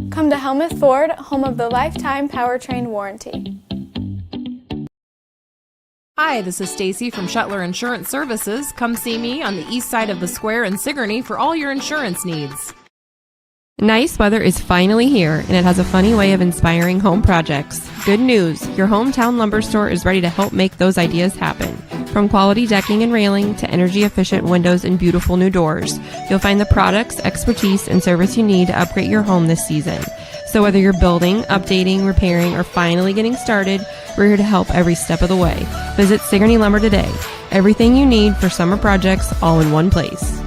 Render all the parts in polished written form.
Come to Helmuth Ford, home of the lifetime powertrain warranty. Hi, this is Stacy from Shuttler Insurance Services. Come see me on the east side of the square in Sigourney for all your insurance needs. Nice weather is finally here, and it has a funny way of inspiring home projects. Good news, your hometown lumber store is ready to help make those ideas happen. From quality decking and railing to energy-efficient windows and beautiful new doors, you'll find the products, expertise, and service you need to upgrade your home this season. So whether you're building, updating, repairing, or finally getting started, we're here to help every step of the way. Visit Sigourney Lumber today. Everything you need for summer projects all in one place.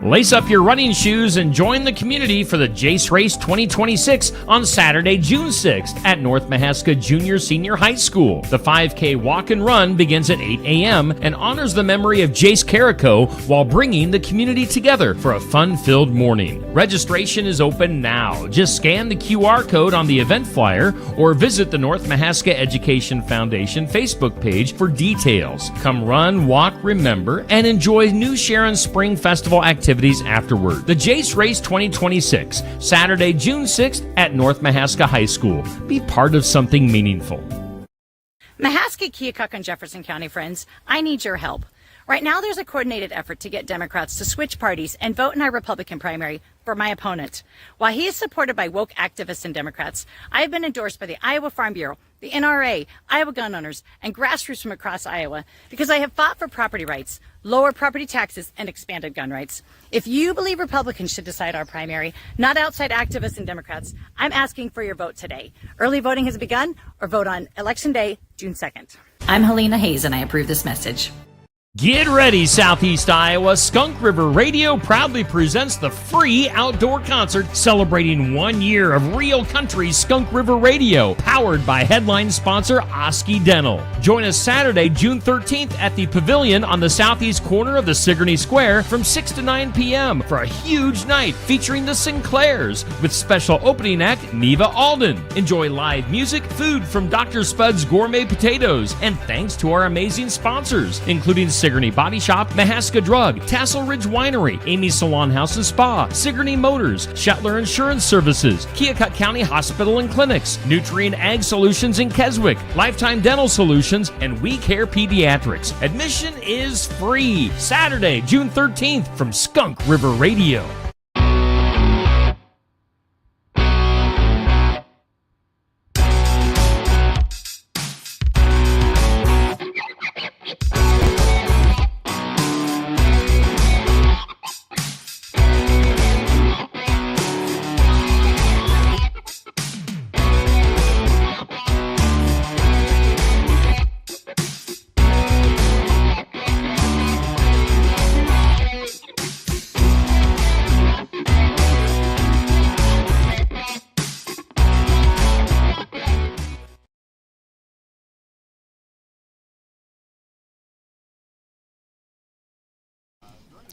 Lace up your running shoes and join the community for the Jace Race 2026 on Saturday, June 6th at North Mahaska Junior Senior High School. The 5K walk and run begins at 8 a.m. and honors the memory of Jace Carrico while bringing the community together for a fun-filled morning. Registration is open now. Just scan the QR code on the event flyer or visit the North Mahaska Education Foundation Facebook page for details. Come run, walk, remember, and enjoy New Sharon Spring Festival activities afterward. The Jace Race 2026, Saturday, June 6th at North Mahaska High School. Be part of something meaningful. Mahaska, Keota, and Jefferson County friends, I need your help. Right now there's a coordinated effort to get Democrats to switch parties and vote in our Republican primary for my opponent. While he is supported by woke activists and Democrats, I have been endorsed by the Iowa Farm Bureau, the NRA, Iowa gun owners, and grassroots from across Iowa because I have fought for property rights, lower property taxes, and expanded gun rights. If you believe Republicans should decide our primary, not outside activists and Democrats, I'm asking for your vote today. Early voting has begun, or vote on Election Day, June 2nd. I'm Helena Hayes, and I approve this message. Get ready, Southeast Iowa. Skunk River Radio proudly presents the free outdoor concert celebrating 1 year of real country Skunk River Radio, powered by headline sponsor Oski Dental. Join us Saturday, June 13th at the Pavilion on the southeast corner of the Sigourney Square from 6 to 9 p.m. for a huge night featuring the Sinclairs with special opening act Neva Alden. Enjoy live music, food from Dr. Spud's Gourmet Potatoes, and thanks to our amazing sponsors, including Sigourney Body Shop, Mahaska Drug, Tassel Ridge Winery, Amy's Salon House and Spa, Sigourney Motors, Shuttler Insurance Services, Keokuk County Hospital and Clinics, Nutrient Ag Solutions in Keswick, Lifetime Dental Solutions, and We Care Pediatrics. Admission is free. Saturday, June 13th from Skunk River Radio.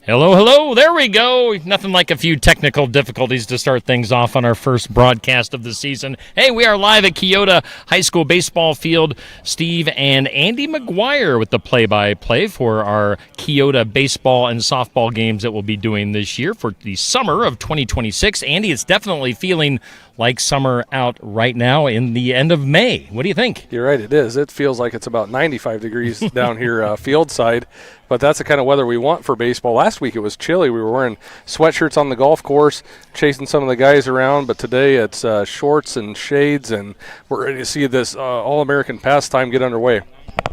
Hello, hello, there we go. Nothing like a few technical difficulties to start things off on our first broadcast of the season. Hey, we are live at Keota High School baseball field. Steve and Andy McGuire with the play-by-play for our Keota baseball and softball games that we'll be doing this year for the summer of 2026. Andy, it's definitely feeling like summer out right now in the end of May. What do you think? You're right, it is. It feels like it's about 95 degrees down here field side, but that's the kind of weather we want for baseball. Last week it was chilly. We were wearing sweatshirts on the golf course, chasing some of the guys around, but today it's shorts and shades, and we're ready to see this all-American pastime get underway.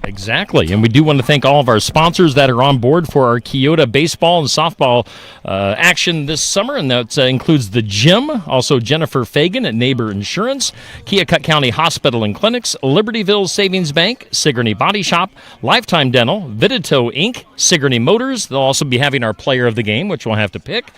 Exactly, and we do want to thank all of our sponsors that are on board for our Keota baseball and softball action this summer, and that includes the gym, also Jennifer Fagan at Neighbor Insurance, Keokuk County Hospital and Clinics, Libertyville Savings Bank, Sigourney Body Shop, Lifetime Dental, Vidito Inc., Sigourney Motors. They'll also be having our player of the game, which we'll have to pick.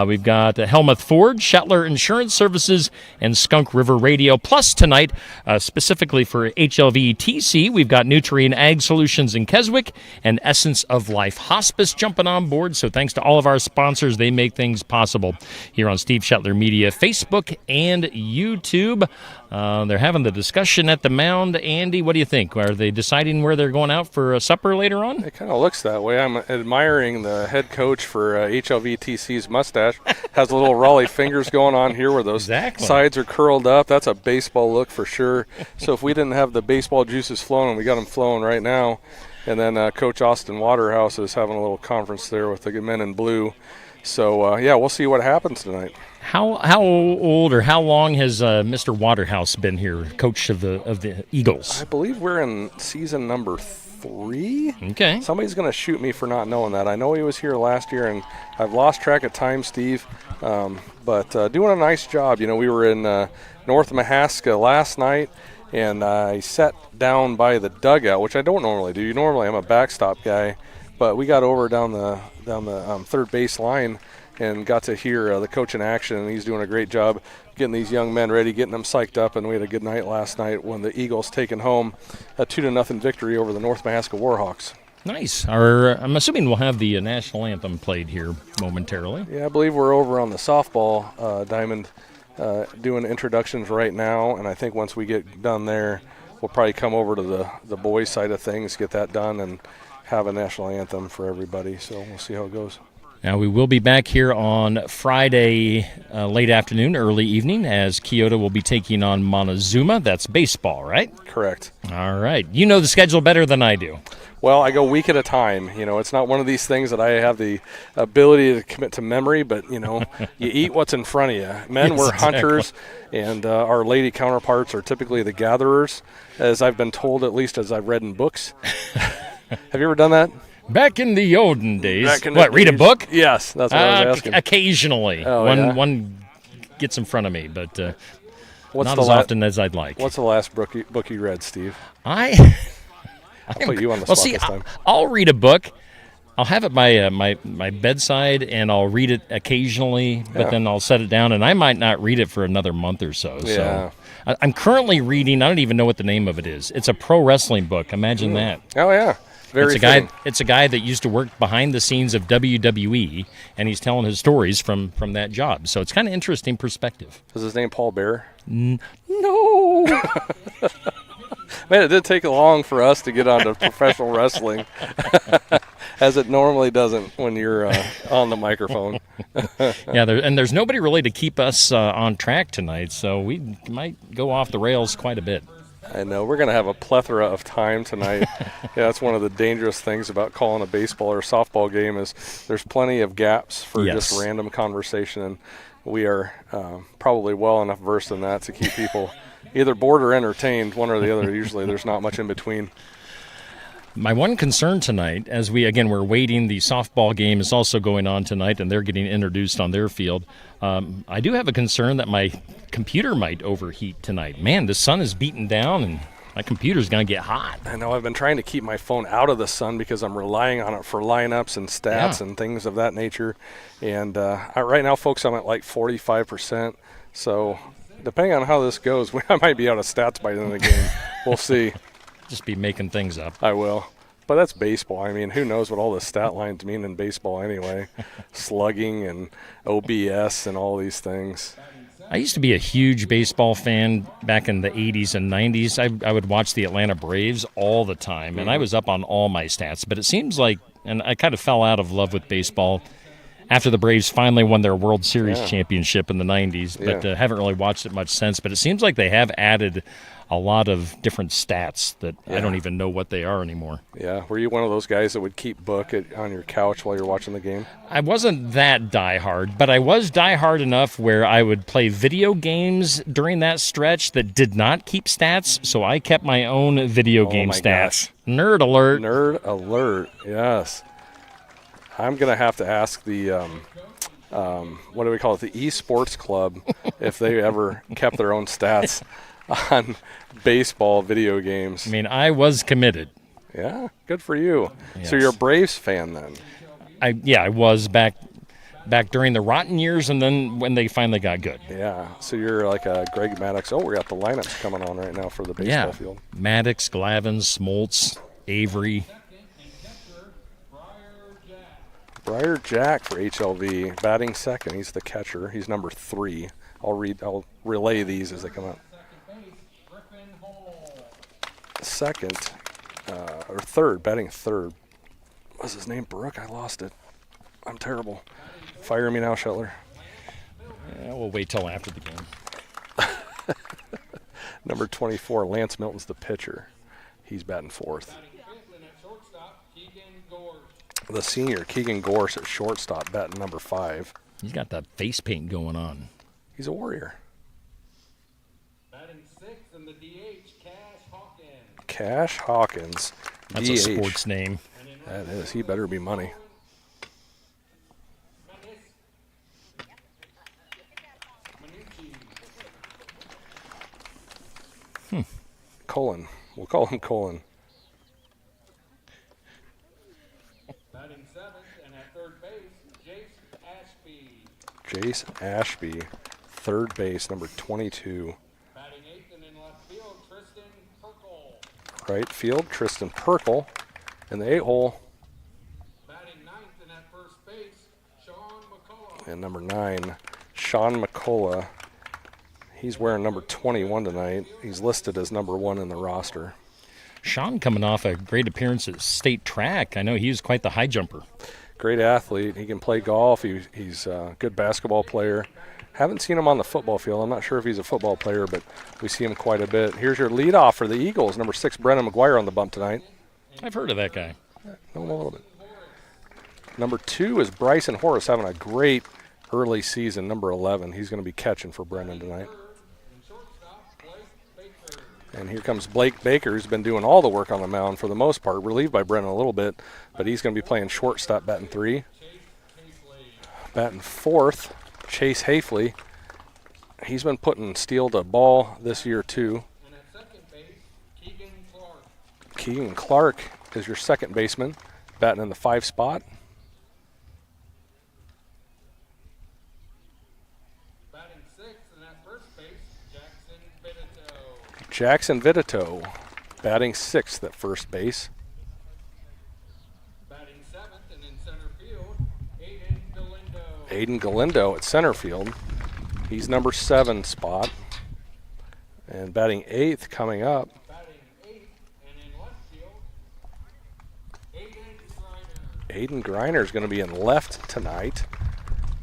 We've got Helmuth Ford, Shuttler Insurance Services, and Skunk River Radio. Plus tonight, specifically for HLV-TC, we've got Nutrient Veterinary and Ag Solutions in Keswick, and Essence of Life Hospice jumping on board. So thanks to all of our sponsors. They make things possible here on Steve Shetler Media, Facebook and YouTube. They're having the discussion at the mound. Andy, what do you think? Are they deciding where they're going out for supper later on? It kind of looks that way. I'm admiring the head coach for HLVTC's mustache. Has a little Raleigh fingers going on here where those sides are curled up. That's a baseball look for sure. So if we didn't have the baseball juices flowing, we got them flowing right now. And then Coach Austin Waterhouse is having a little conference there with the men in blue. So, we'll see what happens tonight. How old or how long has Mr. Waterhouse been here, coach of the Eagles? I believe we're in season number 3. Okay. Somebody's going to shoot me for not knowing that. I know he was here last year, and I've lost track of time, Steve, but doing a nice job. You know, we were in North Mahaska last night, and I sat down by the dugout, which I don't normally do. Normally I'm a backstop guy, but we got over down the third base line and got to hear the coach in action, and he's doing a great job getting these young men ready, getting them psyched up, and we had a good night last night when the Eagles taken home a 2-0 victory over the North Mahaska Warhawks. Nice. I'm assuming we'll have the national anthem played here momentarily. Yeah, I believe we're over on the softball diamond doing introductions right now, and I think once we get done there, we'll probably come over to the boys' side of things, get that done, and have a national anthem for everybody. So we'll see how it goes. Now, we will be back here on Friday late afternoon, early evening, as Keota will be taking on Montezuma. That's baseball, right? Correct. All right. You know the schedule better than I do. Well, I go week at a time. You know, it's not one of these things that I have the ability to commit to memory, but, you know, you eat what's in front of you. Men, Yes, we're exactly. hunters, and our lady counterparts are typically the gatherers, as I've been told, at least as I've read in books. Have you ever done that? Back in the olden days. Back in the Read a days. book? Yes, that's what I was asking. Occasionally. Oh, one gets in front of me, but What's not the as la- often as I'd like. What's the last book you read, Steve? I'll put you on the spot this time. I'll read a book. I'll have it by my bedside, and I'll read it occasionally, but then I'll set it down, and I might not read it for another month or so. Yeah. So I'm currently reading, I don't even know what the name of it is. It's a pro wrestling book. Imagine that. Oh, yeah. Very fitting. It's a guy that used to work behind the scenes of WWE, and he's telling his stories from that job. So it's kind of interesting perspective. Is his name Paul Bear? No. Man, it did take long for us to get onto professional wrestling, as it normally doesn't when you're on the microphone. Yeah, there's nobody really to keep us on track tonight, so we might go off the rails quite a bit. I know. We're going to have a plethora of time tonight. Yeah, that's one of the dangerous things about calling a baseball or softball game is there's plenty of gaps for just random conversation, and we are probably well enough versed in that to keep people either bored or entertained, one or the other. Usually there's not much in between. My one concern tonight, as we're waiting, the softball game is also going on tonight, and they're getting introduced on their field. I do have a concern that my computer might overheat tonight. Man, the sun is beating down, and my computer's going to get hot. I know. I've been trying to keep my phone out of the sun because I'm relying on it for lineups and stats and things of that nature. And right now, folks, I'm at like 45%. So depending on how this goes, I might be out of stats by the end of the game. We'll see. Just be making things up. I will. But that's baseball. I mean, who knows what all the stat lines mean in baseball anyway. Slugging and OBS and all these things. I used to be a huge baseball fan back in the 80s and 90s. I would watch the Atlanta Braves all the time, and I was up on all my stats. But it seems like, and I kind of fell out of love with baseball after the Braves finally won their World Series championship in the 90s, but haven't really watched it much since. But it seems like they have added a lot of different stats that I don't even know what they are anymore. Yeah. Were you one of those guys that would keep book on your couch while you're watching the game? I wasn't that diehard, but I was diehard enough where I would play video games during that stretch that did not keep stats, so I kept my own video game stats. Gosh. Nerd alert. Nerd alert, yes. I'm going to have to ask the, what do we call it, the esports club, if they ever kept their own stats on baseball video games. I mean, I was committed. Yeah, good for you. Yes. So you're a Braves fan then? I was back during the rotten years, and then when they finally got good. Yeah, so you're like a Greg Maddux. Oh, we got the lineups coming on right now for the baseball field. Maddox, Glavin, Smoltz. Avery. Briar Jack for HLV, batting second. He's the catcher. He's number 3. I'll relay these as they come out. Second, or third, batting third. What's his name? Brooke? I lost it. I'm terrible. Fire me now, Shetler. Yeah, we'll wait till after the game. Number 24, Lance Milton's the pitcher. He's batting fourth. The senior, Keegan Gorse at shortstop, batting number 5. He's got that face paint going on. He's a warrior. Batting 6 in the DH, Cash Hawkins. Cash Hawkins, That's DH. a sports name. That is. He better be money. Colin. We'll call him Colin. Batting 7th and at third base, Jace Ashby. Jace Ashby, third base, number 22. Batting 8th and in left field, Tristan Perkle. Right field, Tristan Perkle. In the 8-hole, Batting 9th and at first base, Sean McCullough. and number 9, Sean McCullough. He's wearing number 21 tonight. He's listed as number 1 in the roster. Sean coming off a great appearance at state track. I know he was quite the high jumper. Great athlete. He can play golf. He's a good basketball player. Haven't seen him on the football field. I'm not sure if he's a football player, but we see him quite a bit. Here's your leadoff for the Eagles. Number 6, Brennan McGuire on the bump tonight. I've heard of that guy. Know him a little bit. Number 2 is Bryson Horace, having a great early season. Number 11. He's going to be catching for Brennan tonight. And here comes Blake Baker, who's been doing all the work on the mound for the most part, relieved by Brennan a little bit, but he's going to be playing shortstop, batting 3. Batting 4th, Chase Hafley. He's been putting steel to ball this year, too. And at second base, Keegan Clark. Keegan Clark is your second baseman, batting in the 5 spot. Batting 6th and at first base, Jackson Benito. Jackson Vitito, batting 6th at first base. Batting 7th and in center field, Aiden Galindo. Aiden Galindo at center field. He's number 7 spot. And batting 8th coming up, Batting 8th and in left field, Aiden Griner. Aiden Griner is going to be in left tonight.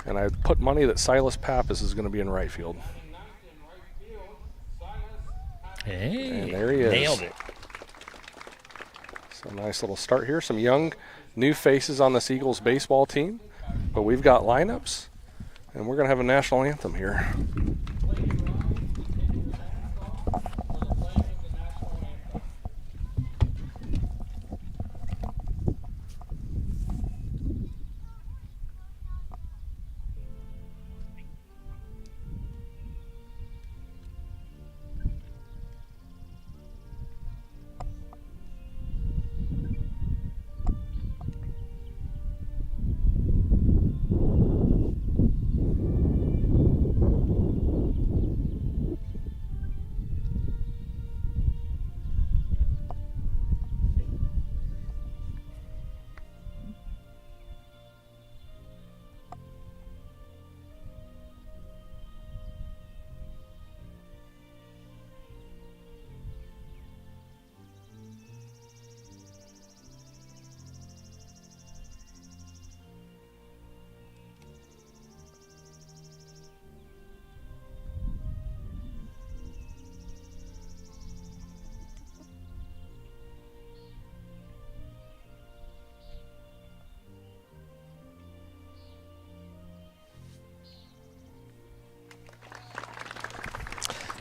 And I put money that Silas Pappas is going to be in right field. Batting 9th in right field, Silas. Hey, And there he is. nailed it. So nice little start here. Some young new faces on this Eagles baseball team. But we've got lineups. And we're going to have a national anthem here.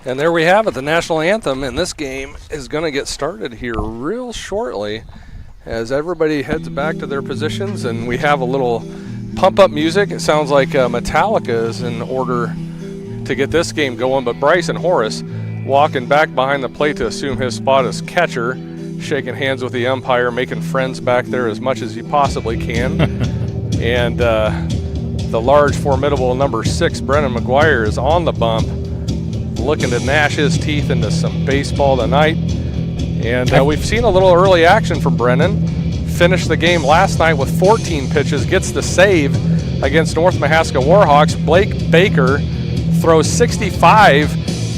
And there we have it, the national anthem, and this game is going to get started here real shortly as everybody heads back to their positions, and we have a little pump-up music. It sounds like Metallica is in order to get this game going, but Bryson Horace walking back behind the plate to assume his spot as catcher, shaking hands with the umpire, making friends back there as much as he possibly can. And the large, formidable number 6, Brennan McGuire, is on the bump, looking to gnash his teeth into some baseball tonight. And we've seen a little early action from Brennan. Finished the game last night with 14 pitches, gets the save against North Mahaska Warhawks. Blake Baker throws 65,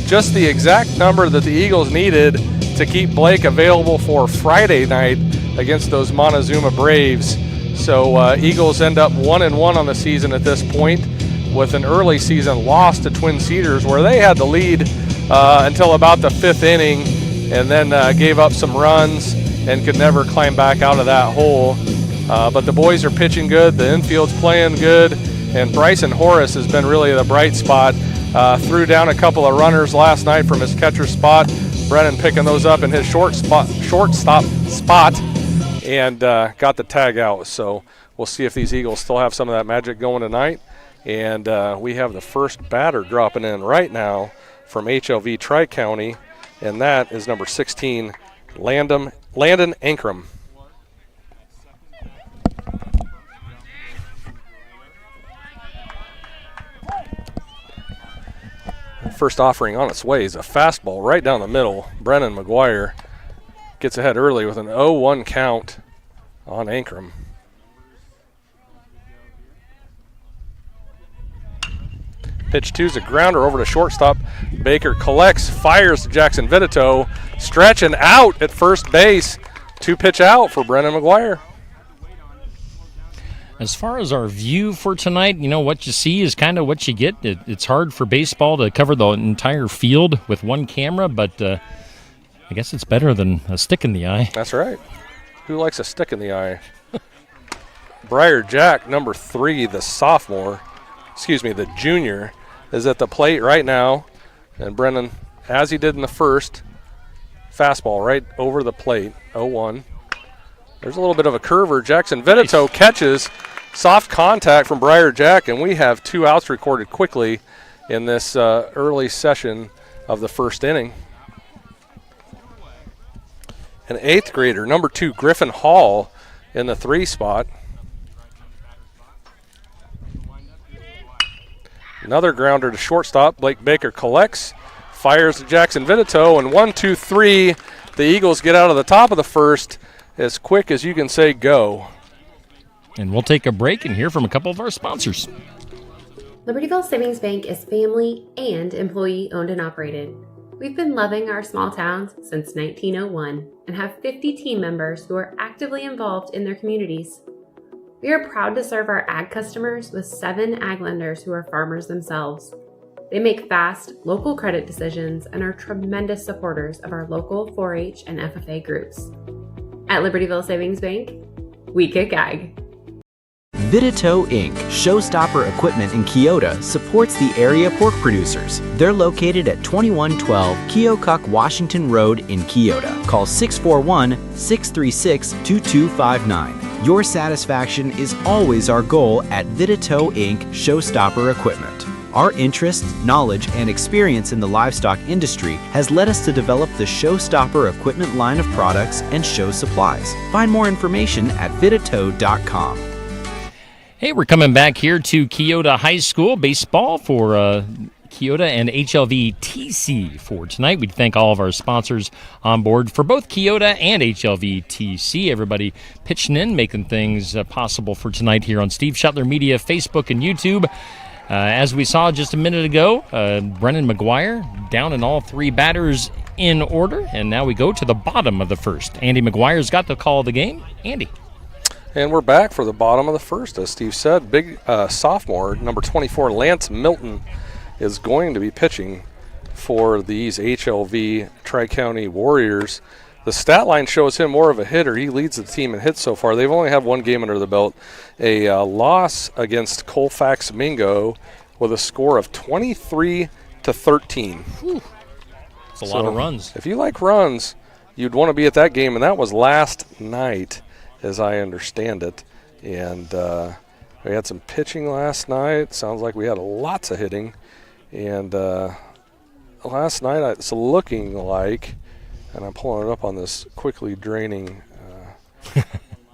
just the exact number that the Eagles needed to keep Blake available for Friday night against those Montezuma Braves. So Eagles end up 1-1 on the season at this point, with an early season loss to Twin Cedars, where they had the lead until about the 5th inning, and then gave up some runs and could never climb back out of that hole. But the boys are pitching good, the infield's playing good, and Bryson Horace has been really the bright spot. Threw down a couple of runners last night from his catcher spot. Brennan picking those up in his shortstop spot, and got the tag out. So we'll see if these Eagles still have some of that magic going tonight. And we have the first batter dropping in right now from HLV Tri-County, and that is number 16, Landon Ankrum. First offering on its way is a fastball right down the middle. Brennan McGuire gets ahead early with an 0-1 count on Ankrum. Pitch 2 is a grounder over to shortstop. Baker collects, fires to Jackson Vitito, stretching out at first base. 2-pitch out for Brennan McGuire. As far as our view for tonight, what you see is kind of what you get. It's hard for baseball to cover the entire field with one camera, but I guess it's better than a stick in the eye. That's right. Who likes a stick in the eye? Briar Jack, number 3, the junior, is at the plate right now. And Brennan, as he did in the first, fastball right over the plate, 0-1. There's a little bit of a curver. Jackson Vitito catches. Soft contact from Briar Jack, and we have 2 outs recorded quickly in this early session of the first inning. An 8th grader, number 2, Griffin Hall, in the 3 spot. Another grounder to shortstop. Blake Baker collects, fires to Jackson Vitito, and 1-2-3. The Eagles get out of the top of the first as quick as you can say go. And we'll take a break and hear from a couple of our sponsors. Libertyville Savings Bank is family and employee-owned and operated. We've been loving our small towns since 1901 and have 50 team members who are actively involved in their communities. We are proud to serve our ag customers with 7 ag lenders who are farmers themselves. They make fast, local credit decisions and are tremendous supporters of our local 4-H and FFA groups. At Libertyville Savings Bank, we kick ag. Vitito Inc., Showstopper Equipment in Keota, supports the area pork producers. They're located at 2112 Keokuk Washington Road in Keota. Call 641-636-2259. Your satisfaction is always our goal at Vitito Inc. Showstopper Equipment. Our interest, knowledge, and experience in the livestock industry has led us to develop the Showstopper Equipment line of products and show supplies. Find more information at vitito.com. Hey, we're coming back here to Keota High School baseball for Keota and HLV TC for tonight. We thank all of our sponsors on board for both Keota and HLV TC. Everybody pitching in, making things possible for tonight here on Steve Shuttler Media, Facebook, and YouTube. As we saw just a minute ago, Brennan McGuire down in all 3 batters in order, and now we go to the bottom of the first. Andy McGuire's got the call of the game. Andy. And we're back for the bottom of the first, as Steve said. Big sophomore, number 24, Lance Milton, is going to be pitching for these HLV Tri-County Warriors. The stat line shows him more of a hitter. He leads the team in hits so far. They've only had 1 game under the belt. A loss against Colfax Mingo with a score of 23-13. It's a lot of runs. If you like runs, you'd want to be at that game, and that was last night, as I understand it. And we had some pitching last night. Sounds like we had lots of hitting. And last night it's looking like, and I'm pulling it up on this quickly draining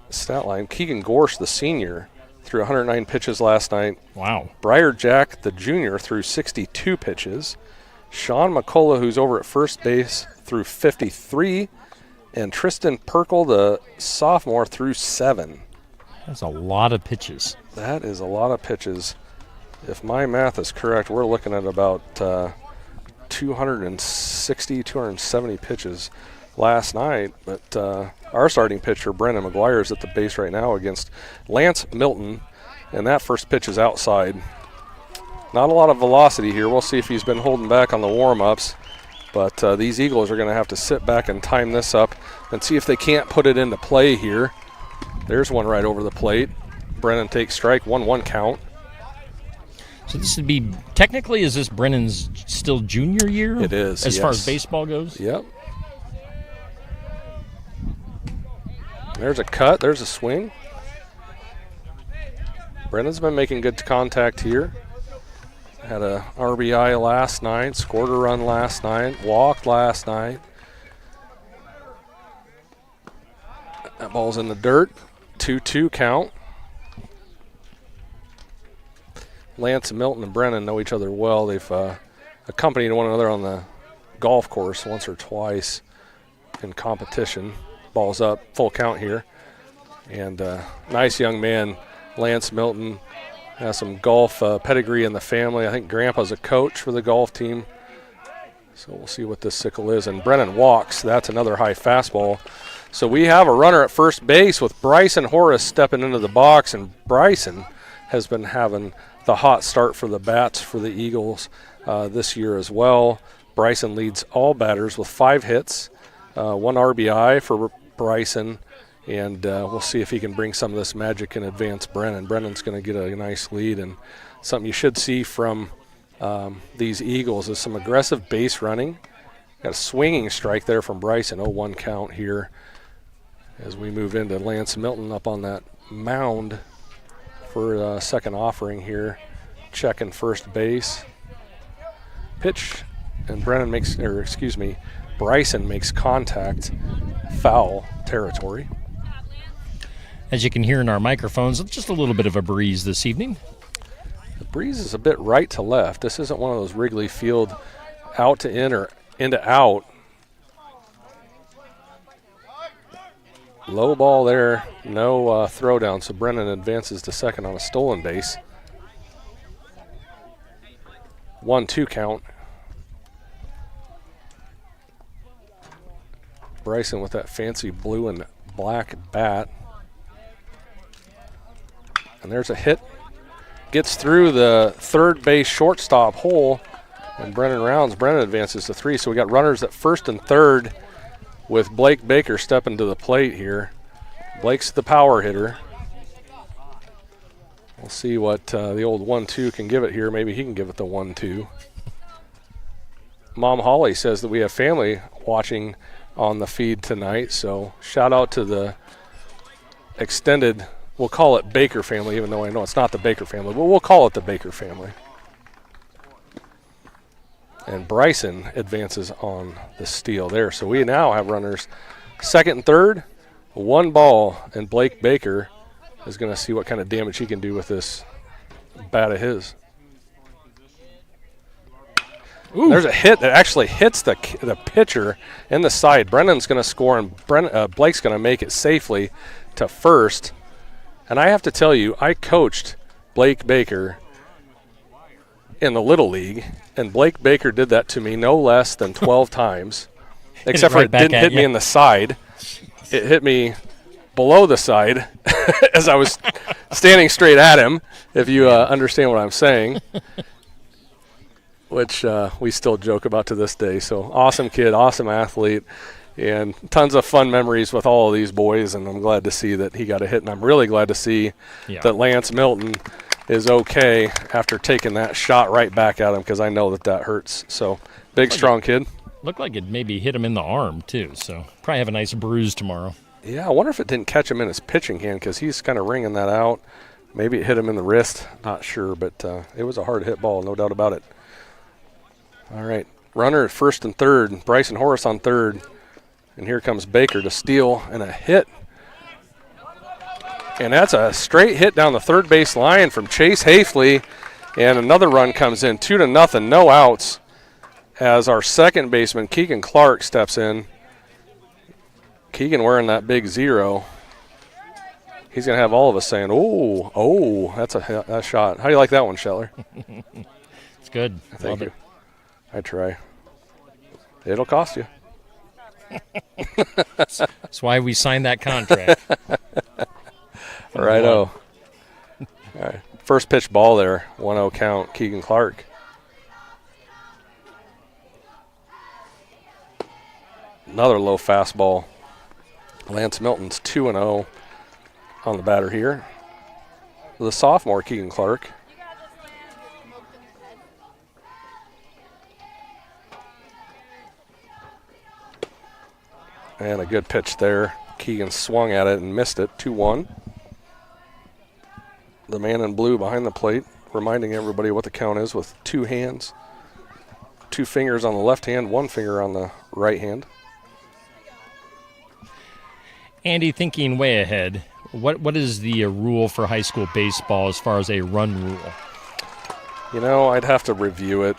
stat line, Keegan Gorsh, the senior, threw 109 pitches last night. Wow. Briar Jack, the junior, threw 62 pitches. Sean McCullough, who's over at first base, threw 53. And Tristan Perkle, the sophomore, threw 7. That's a lot of pitches. That is a lot of pitches. If my math is correct, we're looking at about 260, 270 pitches last night. But our starting pitcher, Brennan McGuire, is at the base right now against Lance Milton. And that first pitch is outside. Not a lot of velocity here. We'll see if he's been holding back on the warm-ups. But these Eagles are going to have to sit back and time this up and see if they can't put it into play here. There's one right over the plate. Brennan takes strike, 1-1 count. So this would be, technically, is this Brennan's still junior year? It is, as far as baseball goes? Yep. There's a cut, there's a swing. Brennan's been making good contact here. Had a RBI last night, scored a run last night, walked last night. That ball's in the dirt, 2-2 count. Lance Milton and Brennan know each other well. They've accompanied one another on the golf course once or twice in competition. Ball's up, full count here. And nice young man, Lance Milton. Has some golf pedigree in the family. I think Grandpa's a coach for the golf team. So we'll see what this sickle is. And Brennan walks. That's another high fastball. So we have a runner at first base with Bryson Horace stepping into the box. And Bryson has been having the hot start for the bats for the Eagles this year as well. Bryson leads all batters with 5 hits, 1 RBI for Bryson. And we'll see if he can bring some of this magic and advance Brennan. Brennan's going to get a nice lead. And something you should see from these Eagles is some aggressive base running. Got a swinging strike there from Bryson, 0-1 count here as we move into Lance Milton up on that mound for a second offering here. Checking first base. Pitch, and Bryson makes contact, foul territory. As you can hear in our microphones, just a little bit of a breeze this evening. The breeze is a bit right to left. This isn't one of those Wrigley Field out to in or in to out. Low ball there, no throw down, so Brennan advances to second on a stolen base. 1-2 count. Bryson with that fancy blue and black bat. And there's a hit. Gets through the third base shortstop hole. And Brennan rounds. Brennan advances to 3. So we got runners at first and third with Blake Baker stepping to the plate here. Blake's the power hitter. We'll see what the old 1-2 can give it here. Maybe he can give it the 1-2. Mom Holly says that we have family watching on the feed tonight. So shout out to the extended, we'll call it Baker family, even though I know it's not the Baker family, but we'll call it the Baker family. And Bryson advances on the steal there. So we now have runners second and third, 1 ball, and Blake Baker is going to see what kind of damage he can do with this bat of his. Ooh. There's a hit that actually hits the pitcher in the side. Brennan's going to score, and Blake's going to make it safely to first. And I have to tell you, I coached Blake Baker in the Little League, and Blake Baker did that to me no less than 12 times, except for it didn't hit me in the side. It hit me below the side as I was standing straight at him, if you understand what I'm saying, which we still joke about to this day. So awesome kid, awesome athlete, and tons of fun memories with all of these boys, and I'm glad to see that he got a hit, and I'm really glad to see that Lance Milton is okay after taking that shot right back at him, because I know that hurts. So big, strong kid. Looked like it maybe hit him in the arm, too, so probably have a nice bruise tomorrow. Yeah, I wonder if it didn't catch him in his pitching hand, because he's kind of ringing that out. Maybe it hit him in the wrist, not sure, but it was a hard hit ball, no doubt about it. All right, runner at first and third, Bryson Horace on third, and here comes Baker to steal and a hit. And that's a straight hit down the third base line from Chase Hafley, and another run comes in, 2-0, no outs, as our second baseman, Keegan Clark, steps in. Keegan wearing that big 0. He's going to have all of us saying, oh, that's a shot. How do you like that one, Shetler? It's good. Thank you. I try. It'll cost you. That's why we signed that contract. Righto. All right. First pitch ball there, 1-0 count, Keegan Clark. Another low fastball. Lance Milton's 2-0 on the batter here. The sophomore, Keegan Clark. And a good pitch there. Keegan swung at it and missed it, 2-1. The man in blue behind the plate, reminding everybody what the count is with 2 hands. 2 fingers on the left hand, 1 finger on the right hand. Andy, thinking way ahead, what is the rule for high school baseball as far as a run rule? You know, I'd have to review it.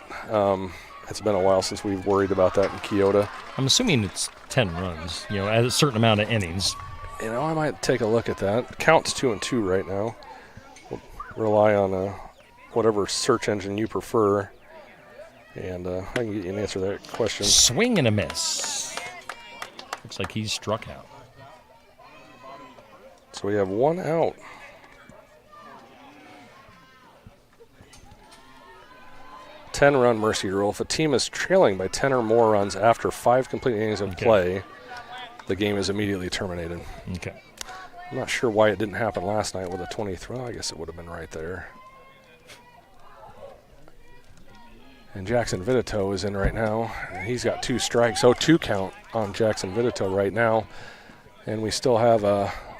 It's been a while since we've worried about that in Keota. I'm assuming it's 10 runs, at a certain amount of innings. You know, I might take a look at that. Count's 2-2 right now. We'll rely on whatever search engine you prefer, and I can get you an answer to that question. Swing and a miss. Looks like he's struck out. So we have 1 out. Ten-run mercy rule. If a team is trailing by 10 or more runs after 5 complete innings of play, the game is immediately terminated. Okay. I'm not sure why it didn't happen last night with a 20th run. I guess it would have been right there. And Jackson Vitito is in right now. And he's got 2 strikes. 0-2 count on Jackson Vitito right now. And we still have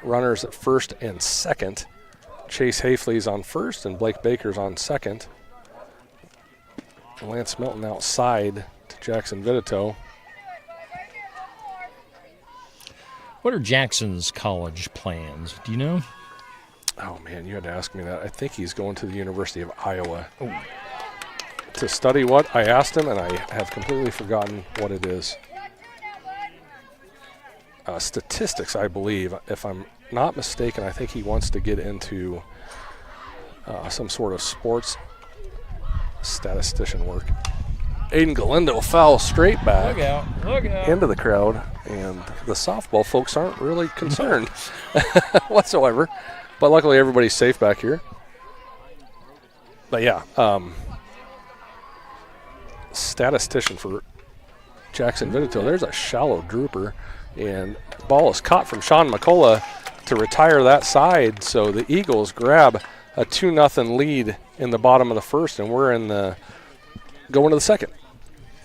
runners at first and second. Chase Hafley's on first and Blake Baker's on second. Lance Milton outside to Jackson Vitito. What are Jackson's college plans? Do you know? Oh, man, you had to ask me that. I think he's going to the University of Iowa. Ooh. To study what? I asked him, and I have completely forgotten what it is. Statistics, I believe. If I'm not mistaken, I think he wants to get into some sort of sports statistician work. Aiden Galindo foul straight back Look out. into the crowd, and the softball folks aren't really concerned whatsoever. But luckily everybody's safe back here. But yeah, statistician for Jackson Vitito. There's a shallow drooper, and the ball is caught from Sean McCullough to retire that side. So the Eagles grab a 2-0 lead in the bottom of the first, and we're going to the second.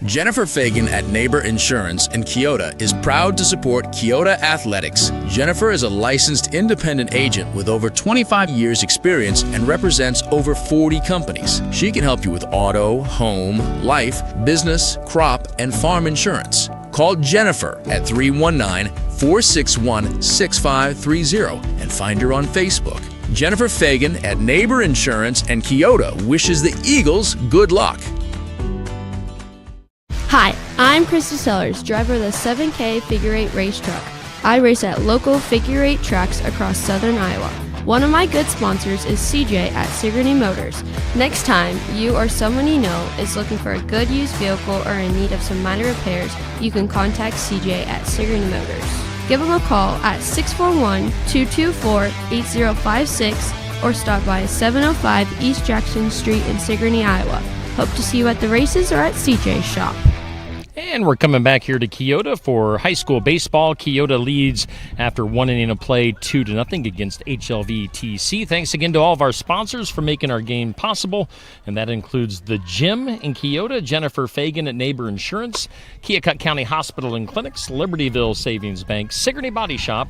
Jennifer Fagan at Neighbor Insurance in Keota is proud to support Keota Athletics. Jennifer is a licensed independent agent with over 25 years experience and represents over 40 companies. She can help you with auto, home, life, business, crop, and farm insurance. Call Jennifer at 319-461-6530 and find her on Facebook. Jennifer Fagan at Neighbor Insurance and Keota wishes the Eagles good luck. Hi, I'm Krista Sellers, driver of the 7K Figure 8 race truck. I race at local Figure 8 tracks across southern Iowa. One of my good sponsors is CJ at Sigourney Motors. Next time you or someone you know is looking for a good used vehicle or in need of some minor repairs, you can contact CJ at Sigourney Motors. Give them a call at 641-224-8056 or stop by 705 East Jackson Street in Sigourney, Iowa. Hope to see you at the races or at CJ's shop. And we're coming back here to Keota for high school baseball. Keota leads after 1 inning of play 2-0 against HLV-TC. Thanks again to all of our sponsors for making our game possible, and that includes the gym in Keota, Jennifer Fagan at Neighbor Insurance, Keokuk County Hospital and Clinics, Libertyville Savings Bank, Sigourney Body Shop,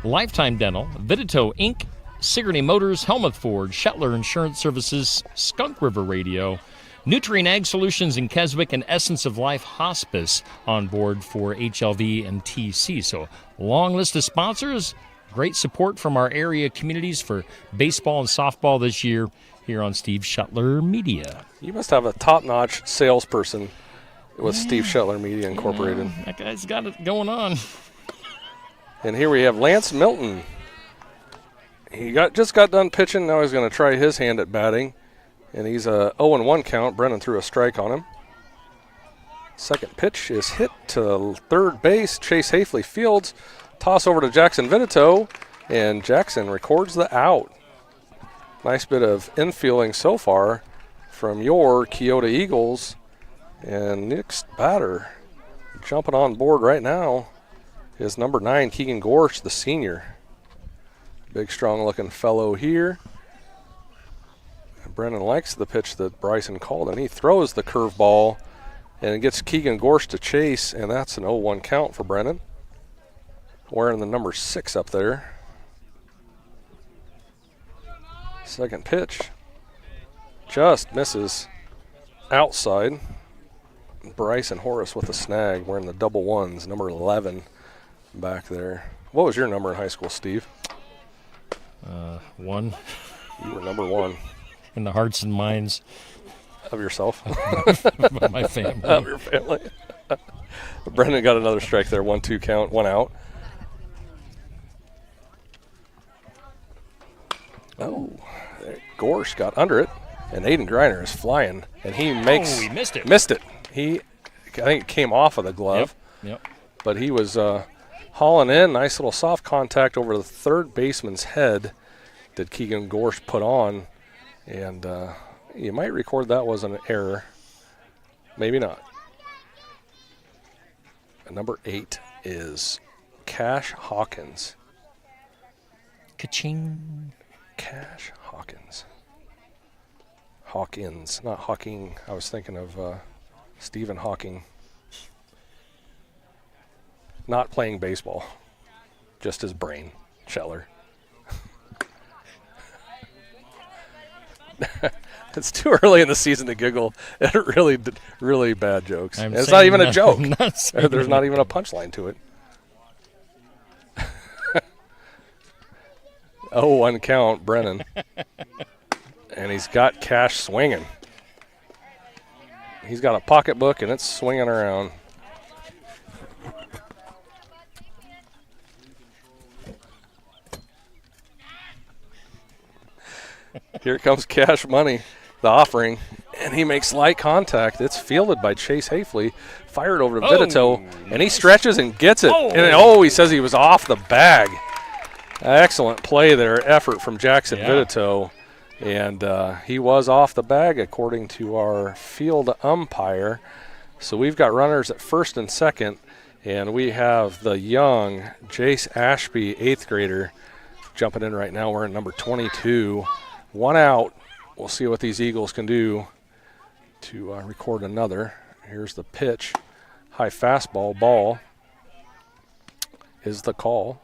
Lifetime Dental, Vitito Inc., Sigourney Motors, Helmuth Ford, Shetler Insurance Services, Skunk River Radio, Nutrient Ag Solutions in Keswick, and Essence of Life Hospice on board for HLV and TC. So, long list of sponsors, great support from our area communities for baseball and softball this year here on Steve Shetler Media. You must have a top-notch salesperson with Steve Shetler Media Incorporated. That guy's got it going on. And here we have Lance Milton. He just got done pitching. Now he's going to try his hand at batting. And he's a 0-1 count. Brennan threw a strike on him. Second pitch is hit to third base. Chase Hafley fields. Toss over to Jackson Vinito. And Jackson records the out. Nice bit of infielding so far from your Keota Eagles. And next batter jumping on board right now is number 9, Keegan Gorsh, the senior. Big, strong-looking fellow here. And Brennan likes the pitch that Bryson called, and he throws the curveball and gets Keegan Gorsh to chase, and that's an 0-1 count for Brennan. Wearing the number 6 up there. Second pitch just misses outside. Bryson Horace with a snag, wearing the double ones, number 11 back there. What was your number in high school, Steve? 1. You were number 1. In the hearts and minds of yourself. Of my family. Of your family. Brendan got another strike there, 1-2 count, 1 out. Oh, Gorsh got under it, and Aiden Griner is flying, and he makes. Oh, he missed it. Missed it. I think it came off of the glove. Yep. But he was hauling in. Nice little soft contact over the third baseman's head that Keegan Gorsh put on, and you might record that was an error. Maybe not. Number 8 is Cash Hawkins. Ka-ching. Cash Hawkins. Hawkins, not Hawking. I was thinking of Stephen Hawking. Not playing baseball. Just his brain. Shetler. It's too early in the season to giggle at really bad jokes. It's not even a joke. There's not even a punchline to it. 0-1 count, Brennan. And he's got Cash swinging. He's got a pocketbook, and it's swinging around. Here comes Cash Money, the offering, and he makes light contact. It's fielded by Chase Hafley, fired over to Vidito, and he stretches and gets it. And he says he was off the bag. Excellent play there, effort from Jackson Vidito. And he was off the bag according to our field umpire. So we've got runners at first and second, and we have the young Jace Ashby, 8th grader, jumping in right now. We're in number 22. 1 out. We'll see what these Eagles can do to record another. Here's the pitch. High fastball, ball is the call.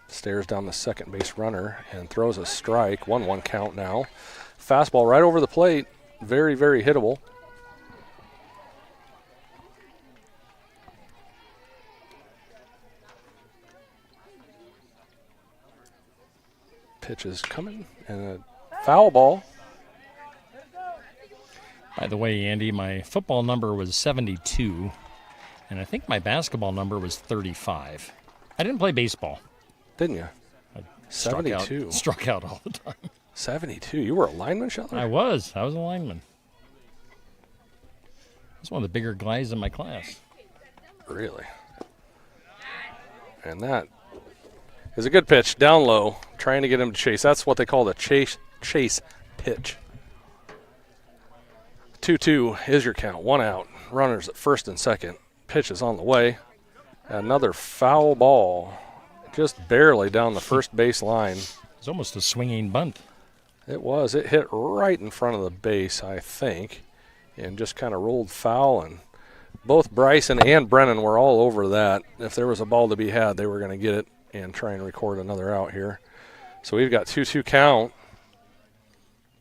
Stares down the second base runner and throws a strike. 1-1 count now. Fastball right over the plate. Very, very hittable. Pitch is coming and a foul ball. By the way, Andy, my football number was 72, and I think my basketball number was 35. I didn't play baseball. Didn't you? 72. Struck out all the time. 72. You were a lineman, Shetler? I was a lineman. I was one of the bigger guys in my class. Really? And that is a good pitch, down low, trying to get him to chase. That's what they call the chase pitch. 2-2 is your count. 1 out. Runners at first and second. Pitch is on the way. Another foul ball. Just barely down the first base line. It's almost a swinging bunt. It was. It hit right in front of the base, I think, and just kind of rolled foul. And both Bryson and Brennan were all over that. If there was a ball to be had, they were going to get it and try and record another out here. So we've got 2-2 count.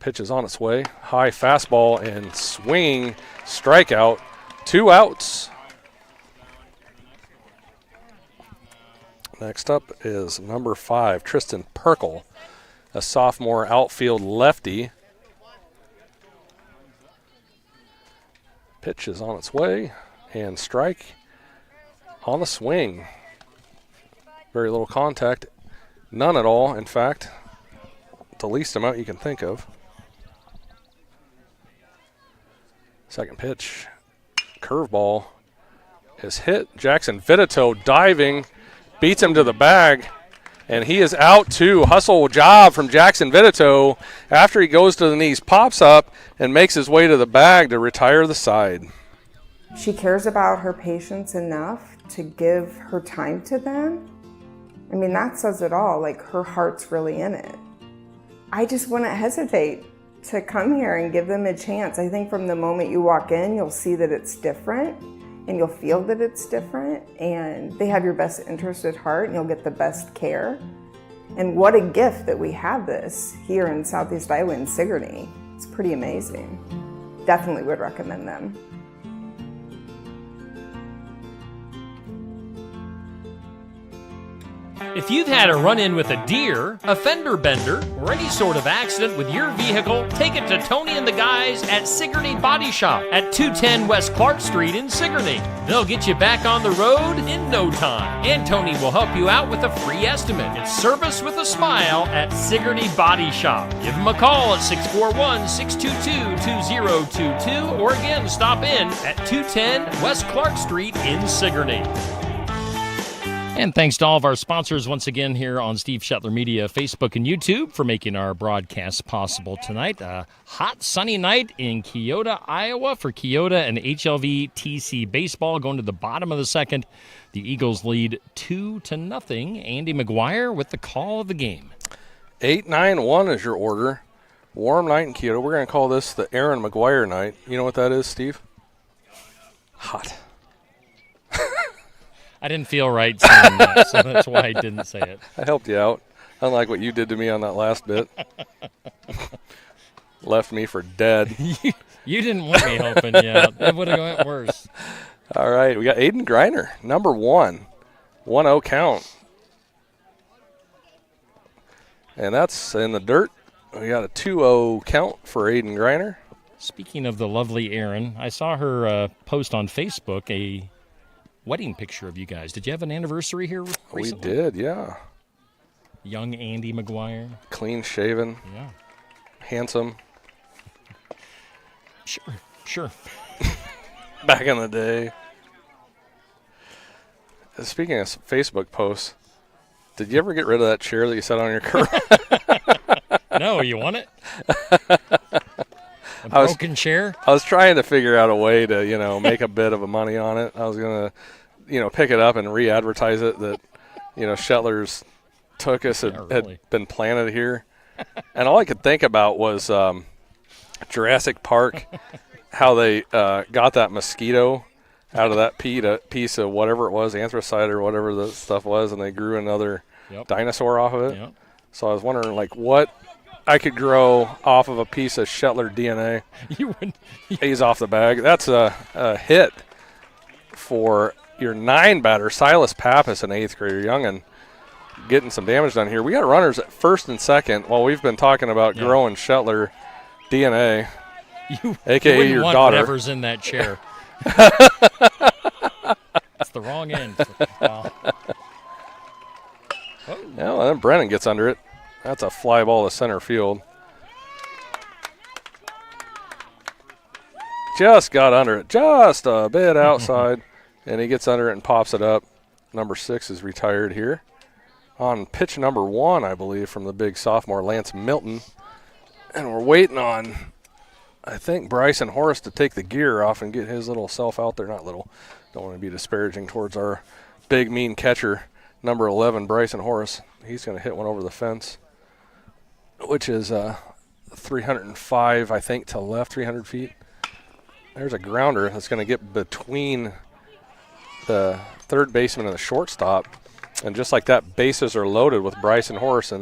Pitch is on its way. High fastball and swinging strikeout. 2 outs. Next up is number 5, Tristan Perkle, a sophomore outfield lefty. Pitch is on its way, and strike on the swing. Very little contact, none at all, in fact, the least amount you can think of. Second pitch, curveball is hit. Jackson Vitito diving, beats him to the bag, and he is out too. Hustle job from Jackson Vitito after he goes to the knees, pops up, and makes his way to the bag to retire the side. She cares about her patients enough to give her time to them. I mean, that says it all, like her heart's really in it. I just wouldn't hesitate to come here and give them a chance. I think from the moment you walk in, you'll see that it's different and you'll feel that it's different, and they have your best interest at heart and you'll get the best care. And what a gift that we have this here in Southeast Iowa in Sigourney. It's pretty amazing. Definitely would recommend them. If you've had a run-in with a deer, a fender bender, or any sort of accident with your vehicle, take it to Tony and the guys at Sigourney Body Shop at 210 West Clark Street in Sigourney. They'll get you back on the road in no time, and Tony will help you out with a free estimate. It's service with a smile at Sigourney Body Shop. Give them a call at 641-622-2022, or again, stop in at 210 West Clark Street in Sigourney. And thanks to all of our sponsors once again here on Steve Shetler Media, Facebook and YouTube for making our broadcast possible tonight. A hot, sunny night in Keota, Iowa for Keota and HLV TC Baseball. Going to the bottom of the second, the Eagles lead 2-0. Andy McGuire with the call of the game. 8-9-1 is your order. Warm night in Keota. We're going to call this the Aaron McGuire night. You know what that is, Steve? Hot. I didn't feel right saying that, so that's why I didn't say it. I helped you out, unlike what you did to me on that last bit. Left me for dead. You didn't want me helping you out. It would have went worse. All right, we got Aiden Greiner, number 1. 1-0 count. And that's in the dirt. We got a 2-0 count for Aiden Greiner. Speaking of the lovely Erin, I saw her post on Facebook a wedding picture of you guys. Did you have an anniversary here recently? We did, yeah. Young Andy McGuire. Clean shaven. Yeah. Handsome. Sure. Back in the day. Speaking of Facebook posts, did you ever get rid of that chair that you sat on your car? No, you want it? A broken chair? I was trying to figure out a way to, make a bit of a money on it. I was going to, pick it up and re-advertise it that, Shetler's took us had been planted here. And all I could think about was Jurassic Park, how they got that mosquito out of that piece of whatever it was, anthracite or whatever the stuff was, and they grew another dinosaur off of it. Yep. So I was wondering, what I could grow off of a piece of Shetler DNA. He's off the bag. That's a hit for your 9-batter, Silas Pappas, an 8th grader, youngin', getting some damage done here. We got runners at first and second while we've been talking about growing Shetler DNA, a.k.a. your daughter. Whatever's in that chair. It's the wrong end. Wow. Yeah, well, then Brennan gets under it. That's a fly ball to center field. Just got under it, just a bit outside, and he gets under it and pops it up. Number 6 is retired here. On pitch number 1, I believe, from the big sophomore, Lance Milton. And we're waiting on, I think, Bryson Horace to take the gear off and get his little self out there. Not little, don't want to be disparaging towards our big, mean catcher, number 11, Bryson Horace. He's going to hit one over the fence, which is 305, I think, to left, 300 feet. There's a grounder that's going to get between the third baseman and the shortstop. And just like that, bases are loaded with Bryson Horace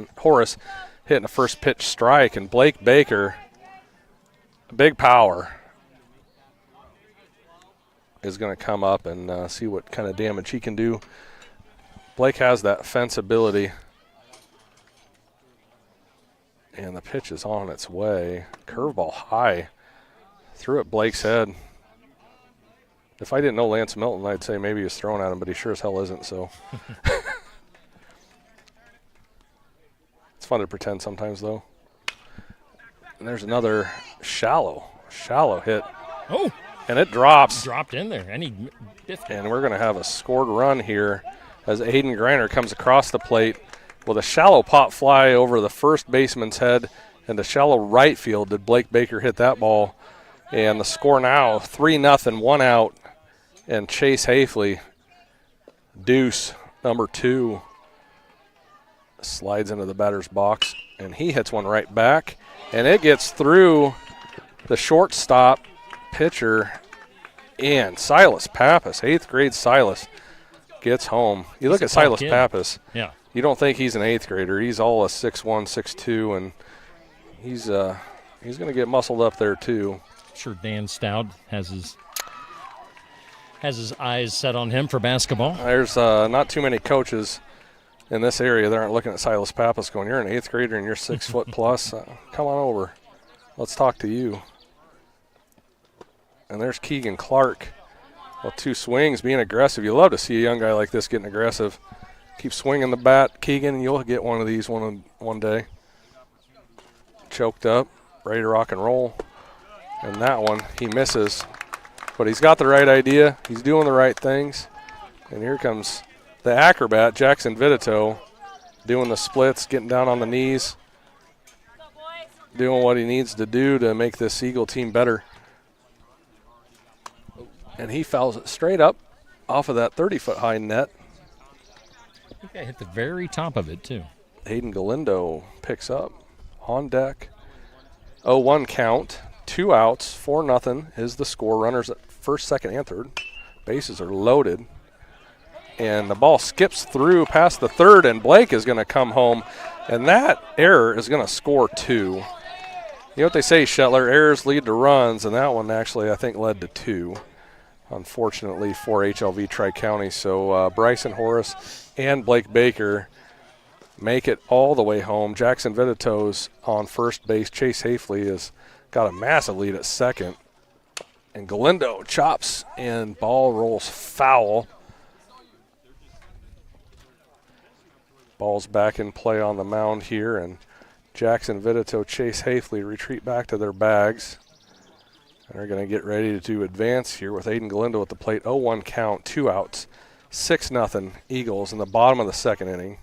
hitting a first pitch strike. And Blake Baker, big power, is going to come up and see what kind of damage he can do. Blake has that fence ability. And the pitch is on its way. Curveball high. Threw at Blake's head. If I didn't know Lance Milton, I'd say maybe he's throwing at him, but he sure as hell isn't, so. It's fun to pretend sometimes, though. And there's another shallow hit. Oh! And it drops. Dropped in there, and he biffed it. And we're going to have a scored run here as Aiden Greiner comes across the plate with a shallow pop fly over the first baseman's head and a shallow right field. Did Blake Baker hit that ball? And the score now, 3-0, 1 out. And Chase Hafley, deuce, number 2, slides into the batter's box. And he hits one right back. And it gets through the shortstop pitcher. And Silas Pappas, 8th grade Silas, gets home. You look at Silas Pappas. Yeah. You don't think he's an 8th grader. He's all a 6'1", 6'2", and he's going to get muscled up there too. Sure, Dan Stout has his eyes set on him for basketball. There's not too many coaches in this area that aren't looking at Silas Pappas going, you're an 8th grader and you're 6 foot plus. Come on over. Let's talk to you. And there's Keegan Clark. Well, 2 swings, being aggressive. You love to see a young guy like this getting aggressive. Keep swinging the bat, Keegan, and you'll get one of these one day. Choked up, ready to rock and roll. And that one, he misses. But he's got the right idea. He's doing the right things. And here comes the acrobat, Jackson Vitito, doing the splits, getting down on the knees, doing what he needs to do to make this Eagle team better. And he fouls it straight up off of that 30-foot high net. I think I hit the very top of it, too. Hayden Galindo picks up on deck. 0-1 count, 2 outs, 4-0 is the score. Runners at first, second, and third. Bases are loaded. And the ball skips through past the third, and Blake is going to come home. And that error is going to score 2. You know what they say, Shetler, errors lead to runs, and that one actually I think led to 2. Unfortunately for HLV Tri-County. So Bryson Horace and Blake Baker make it all the way home. Jackson Vitito's on first base. Chase Hafley has got a massive lead at second. And Galindo chops and ball rolls foul. Ball's back in play on the mound here, and Jackson Vitito, Chase Hafley retreat back to their bags. And they're going to get ready to advance here with Aiden Galindo at the plate. 0-1 count, 2 outs, 6-0 Eagles in the bottom of the second inning.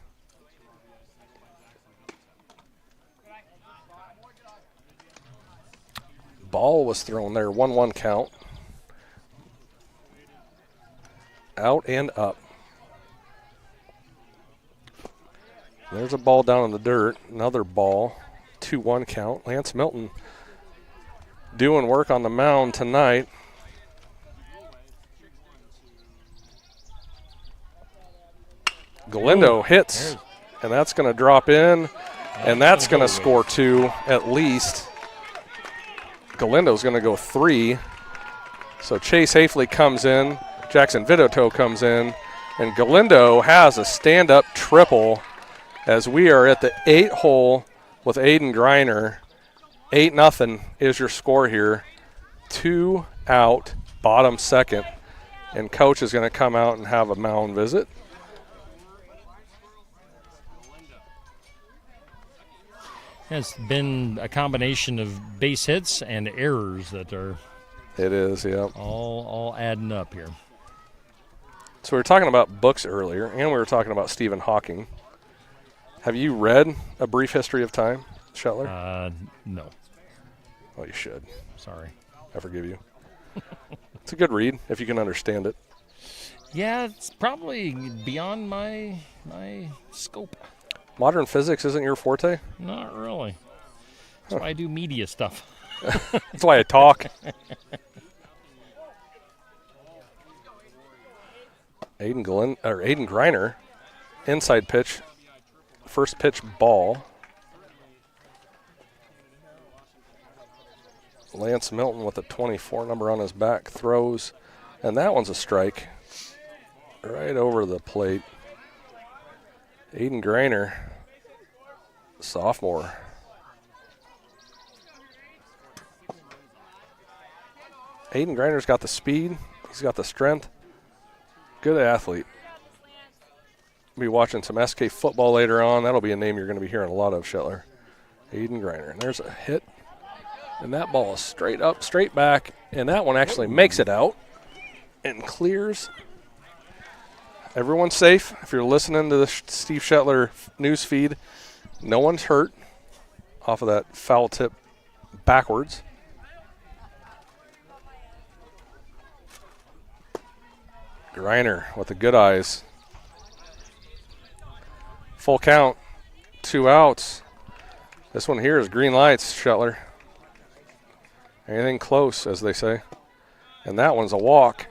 Ball was thrown there, 1-1 count. Out and up. There's a ball down in the dirt, another ball, 2-1 count. Lance Milton doing work on the mound tonight. Galindo hits, and that's going to drop in, and that's going to score 2 at least. Galindo's going to go 3. So Chase Hafley comes in, Jackson Vitito comes in, and Galindo has a stand-up triple as we are at the 8th hole with Aiden Greiner. 8-0 is your score here. 2 out, bottom second. And coach is going to come out and have a mound visit. It's been a combination of base hits and errors that are It is, yeah. all adding up here. So we were talking about books earlier, and we were talking about Stephen Hawking. Have you read A Brief History of Time, Shetler? No. Well, you should. Sorry. I forgive you. It's a good read if you can understand it. Yeah, it's probably beyond my scope. Modern physics isn't your forte? Not really. That's why I do media stuff. That's why I talk. Aiden Greiner, inside pitch, first pitch ball. Lance Milton with a 24 number on his back throws, and that one's a strike right over the plate. Aiden Greiner, sophomore. Aiden Greiner's got the speed. He's He's got the strength. Good athlete. Be watching some SK football later on. That'll be a name you're going to be hearing a lot of, Shetler. Aiden Greiner. And there's a hit. And that ball is straight up, straight back. And that one actually makes it out and clears. Everyone's safe. If you're listening to the Steve Shetler news feed, no one's hurt off of that foul tip backwards. Greiner with the good eyes. Full count, 2 outs. This one here is green lights, Shetler. Anything close, as they say. And that one's a walk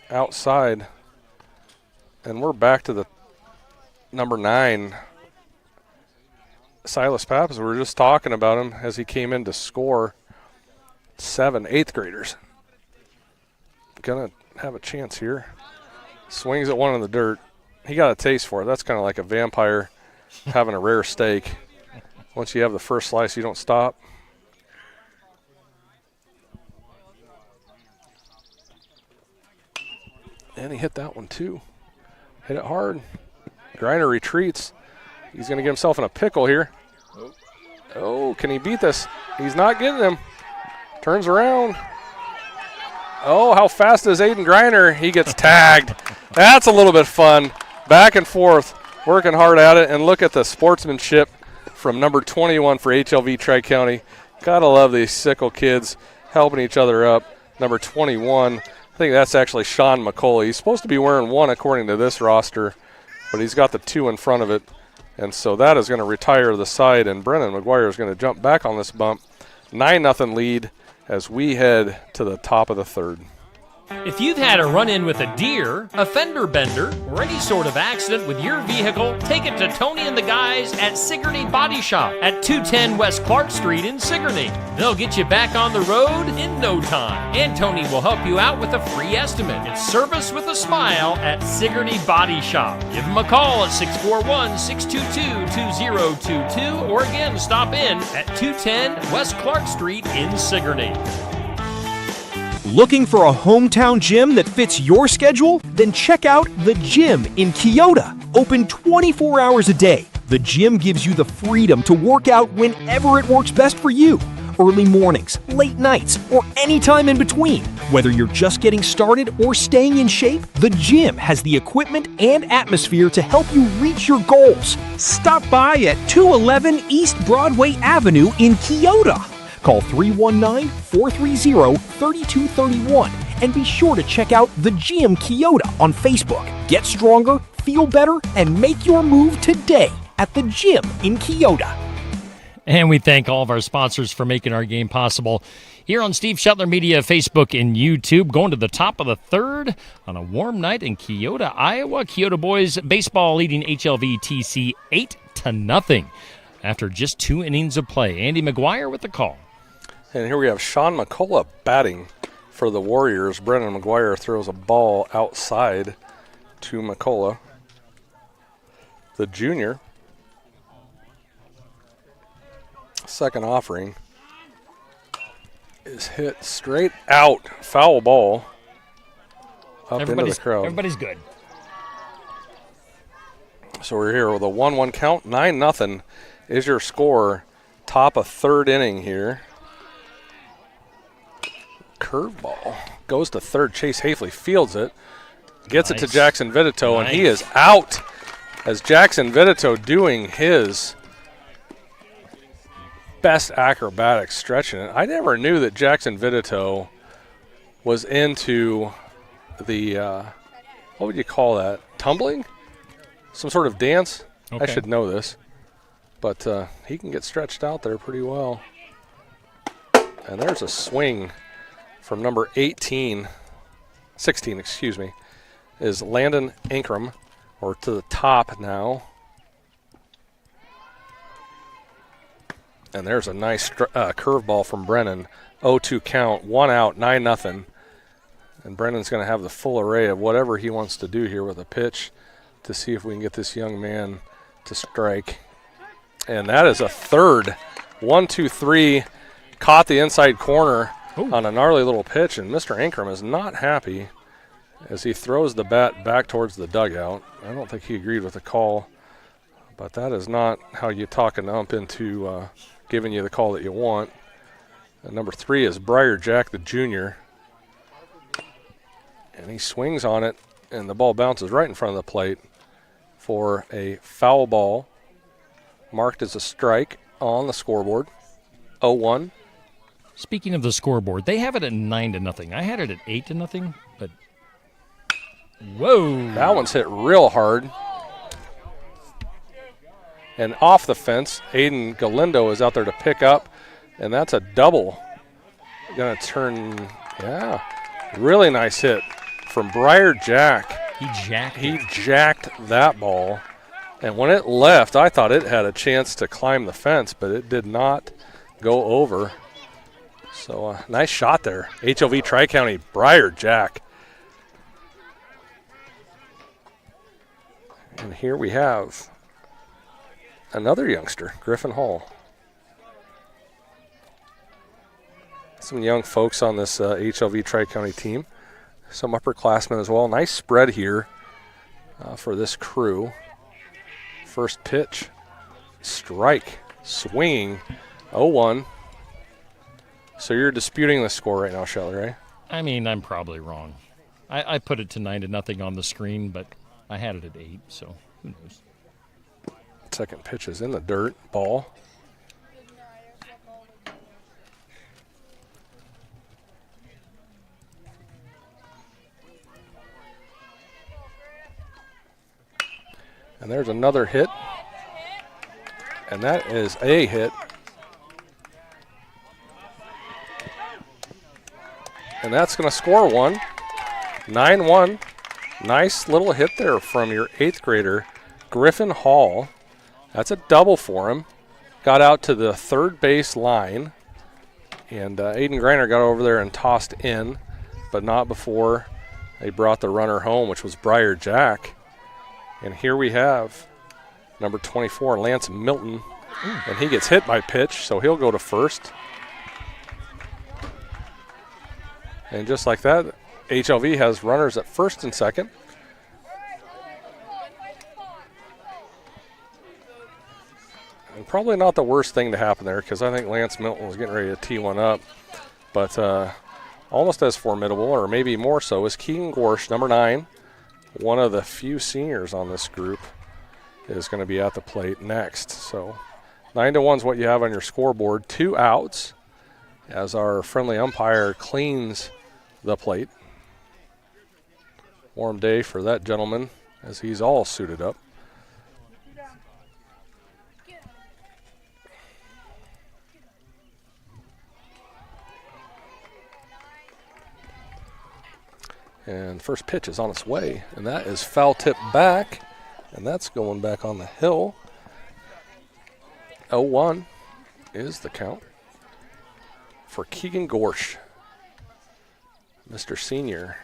outside. And we're back to the number 9, Silas Pappas. We were just talking about him as he came in to score 7 8th graders. Gonna have a chance here. Swings at one in the dirt. He got a taste for it. That's kind of like a vampire having a rare steak. Once you have the first slice, you don't stop. And he hit that one too. Hit it hard. Greiner retreats. He's going to get himself in a pickle here. Oh, can he beat this? He's not getting him. Turns around. Oh, how fast is Aiden Greiner? He gets tagged. That's a little bit fun. Back and forth, working hard at it. And look at the sportsmanship from number 21 for HLV Tri-County. Gotta love these sickle kids helping each other up. Number 21, I think that's actually Sean McCauley. He's supposed to be wearing 1 according to this roster, but he's got the 2 in front of it. And so that is going to retire the side, and Brennan McGuire is going to jump back on this bump. 9-0 lead as we head to the top of the 3rd. If you've had a run-in with a deer, a fender bender, or any sort of accident with your vehicle, take it to Tony and the guys at Sigourney Body Shop at 210 West Clark Street in Sigourney. They'll get you back on the road in no time, and Tony will help you out with a free estimate. It's service with a smile at Sigourney Body Shop. Give them a call at 641-622-2022, or again, stop in at 210 West Clark Street in Sigourney. Looking for a hometown gym that fits your schedule? Then check out The Gym in Keota. Open 24 hours a day. The gym gives you the freedom to work out whenever it works best for you. Early mornings, late nights, or any time in between. Whether you're just getting started or staying in shape, the gym has the equipment and atmosphere to help you reach your goals. Stop by at 211 East Broadway Avenue in Keota. Call 319-430-3231 and be sure to check out The Gym Keota on Facebook. Get stronger, feel better, and make your move today at The Gym in Keota. And we thank all of our sponsors for making our game possible here on Steve Shetler Media, Facebook, and YouTube. Going to the top of the 3rd on a warm night in Keota, Iowa. Keota boys baseball leading HLVTC 8-0 after just 2 innings of play. Andy McGuire with the call. And here we have Sean McCullough batting for the Warriors. Brennan McGuire throws a ball outside to McCullough, the junior. Second offering is hit straight out. Foul ball up into the crowd. Everybody's good. So we're here with a 1-1 count. 9-0 is your score. Top of 3rd inning here. Curveball goes to 3rd. Chase Hafley fields it, gets it to Jackson Vitito, and he is out as Jackson Vitito doing his best acrobatics, stretching it. I never knew that Jackson Vitito was into the, what would you call that, tumbling? Some sort of dance? Okay. I should know this. But he can get stretched out there pretty well. And there's a swing from number 16, is Landon Ankrum, or to the top now. And there's a nice curveball from Brennan. 0-2 count, 1 out, 9-0. And Brennan's going to have the full array of whatever he wants to do here with a pitch to see if we can get this young man to strike. And that is a 3rd. 1-2-3, caught the inside corner. Ooh. On a gnarly little pitch, and Mr. Ankrum is not happy. as he throws the bat back towards the dugout. I don't think he agreed with the call, but that is not how you talk an ump into giving you the call that you want. And number 3 is Briar Jack, the junior. And he swings on it, and the ball bounces right in front of the plate for a foul ball, marked as a strike on the scoreboard. 0-1. Speaking of the scoreboard, they have it at 9-0. I had it at 8-0, but whoa. That one's hit real hard. And off the fence, Aiden Galindo is out there to pick up, and that's a double. Gonna turn, yeah, really nice hit from Briar Jack. He jacked that ball, and when it left, I thought it had a chance to climb the fence, but it did not go over. So nice shot there. HOV Tri-County, Briar Jack. And here we have another youngster, Griffin Hall. Some young folks on this HLV Tri-County team. Some upperclassmen as well. Nice spread here for this crew. First pitch, strike, swinging, 0-1. So you're disputing the score right now, Shelly, right? I mean, I'm probably wrong. I put it to 9-0 on the screen, but I had it at 8, so who knows. Second pitch is in the dirt, ball. And there's another hit. And that is a hit. And that's going to score one. 9-1. Nice little hit there from your 8th grader, Griffin Hall. That's a double for him. Got out to the third base line. And Aiden Greiner got over there and tossed in, but not before they brought the runner home, which was Briar Jack. And here we have number 24, Lance Milton. And he gets hit by pitch, so he'll go to first. And just like that, HLV has runners at first and second. And probably not the worst thing to happen there, because I think Lance Milton was getting ready to tee one up. But almost as formidable, or maybe more so, is Keegan Gorsh, number 9. One of the few seniors on this group is going to be at the plate next. So 9-1 is what you have on your scoreboard. 2 outs as our friendly umpire cleans the plate. Warm day for that gentleman as he's all suited up. And first pitch is on its way, and that is foul tip back, and that's going back on the hill. 0-1 is the count for Keegan Gorsh, Mr. Senior.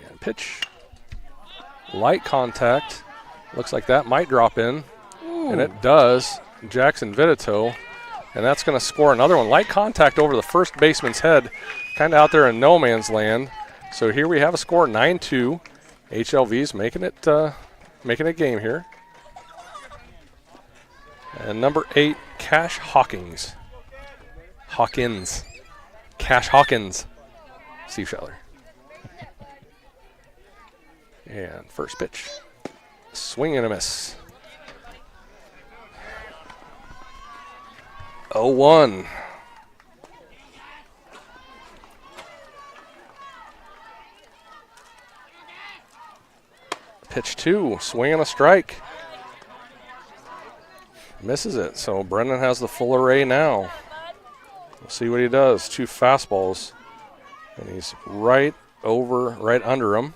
And pitch, light contact. Looks like that might drop in, and it does. Jackson Vitito, and that's going to score another one. Light contact over the first baseman's head, kind of out there in no man's land. So here we have a score, 9-2. HLV's making it game here. And number 8, Cash Hawkins. Cash Hawkins. Steve Scheller. And first pitch. Swing and a miss. 0-1. Pitch 2, swing and a strike. Misses it, so Brendan has the full array now. We'll see what he does. 2 fastballs, and he's right under him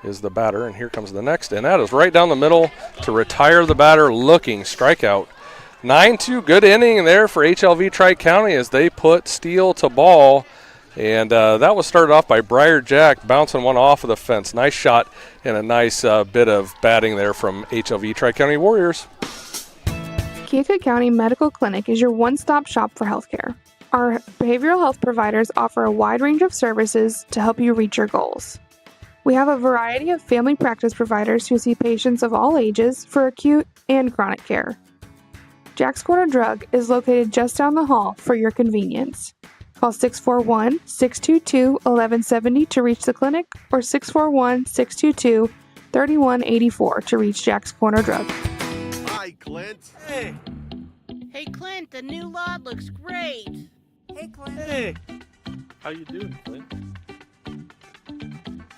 is the batter, and here comes the next, and that is right down the middle to retire the batter, looking strikeout. 9-2, good inning there for HLV Tri-County as they put Steele to ball. And that was started off by Briar Jack bouncing one off of the fence. Nice shot and a nice bit of batting there from HLV Tri-County Warriors. Keota County Medical Clinic is your one-stop shop for healthcare. Our behavioral health providers offer a wide range of services to help you reach your goals. We have a variety of family practice providers who see patients of all ages for acute and chronic care. Jack's Corner Drug is located just down the hall for your convenience. Call 641-622-1170 to reach the clinic or 641-622-3184 to reach Jack's Corner Drug. Hi, Clint. Hey. Hey, Clint, the new lot looks great. Hey, Clint. Hey. How you doing, Clint?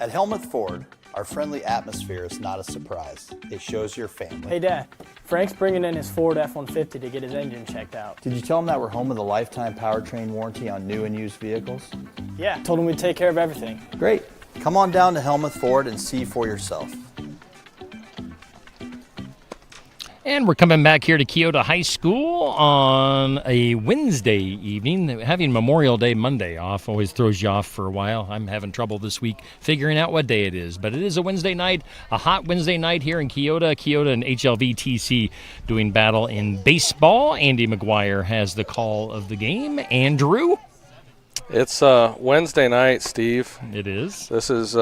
At Helmuth Ford, our friendly atmosphere is not a surprise. It shows your family. Hey, Dad. Frank's bringing in his Ford F-150 to get his engine checked out. Did you tell him that we're home with a lifetime powertrain warranty on new and used vehicles? Yeah, told him we'd take care of everything. Great. Come on down to Helmuth Ford and see for yourself. And we're coming back here to Keota High School on a Wednesday evening. Having Memorial Day Monday off always throws you off for a while. I'm having trouble this week figuring out what day it is. But it is a Wednesday night, a hot Wednesday night here in Keota. Keota and HLVTC doing battle in baseball. Andy McGuire has the call of the game. Andrew? It's Wednesday night, Steve. It is. This is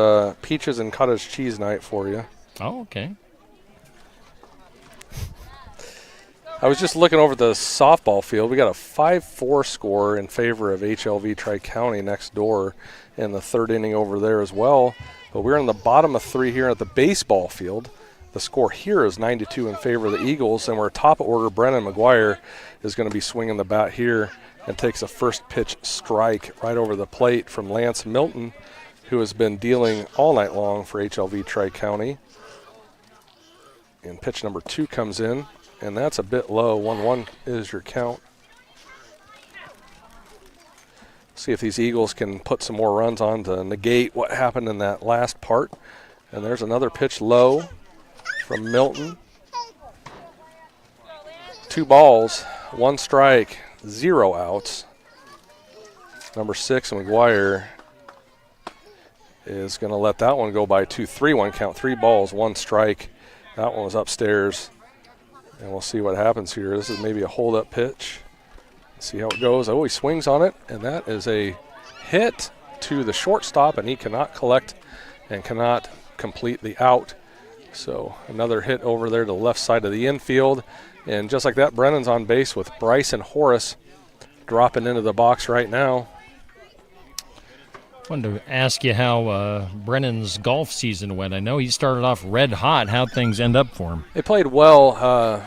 peaches and cottage cheese night for you. Oh, okay. I was just looking over the softball field. We got a 5-4 score in favor of HLV Tri-County next door in the third inning over there as well. But we're in the bottom of 3 here at the baseball field. The score here is 9-2 in favor of the Eagles, and we're top of order. Brennan McGuire is going to be swinging the bat here and takes a first pitch strike right over the plate from Lance Milton, who has been dealing all night long for HLV Tri-County. And pitch number 2 comes in. And that's a bit low. 1-1 is your count. See if these Eagles can put some more runs on to negate what happened in that last part. And there's another pitch low from Milton. 2 balls, 1 strike, 0 outs. Number 6, McGuire, is going to let that one go by 2. 3-1 count, 3 balls, 1 strike. That one was upstairs. And we'll see what happens here. This is maybe a hold-up pitch. Let's see how it goes. Oh, he swings on it, and that is a hit to the shortstop, and he cannot collect and cannot complete the out. So another hit over there to the left side of the infield. And just like that, Brennan's on base with Bryce and Horace dropping into the box right now. I wanted to ask you how Brennan's golf season went. I know he started off red hot. How'd things end up for him? They played well,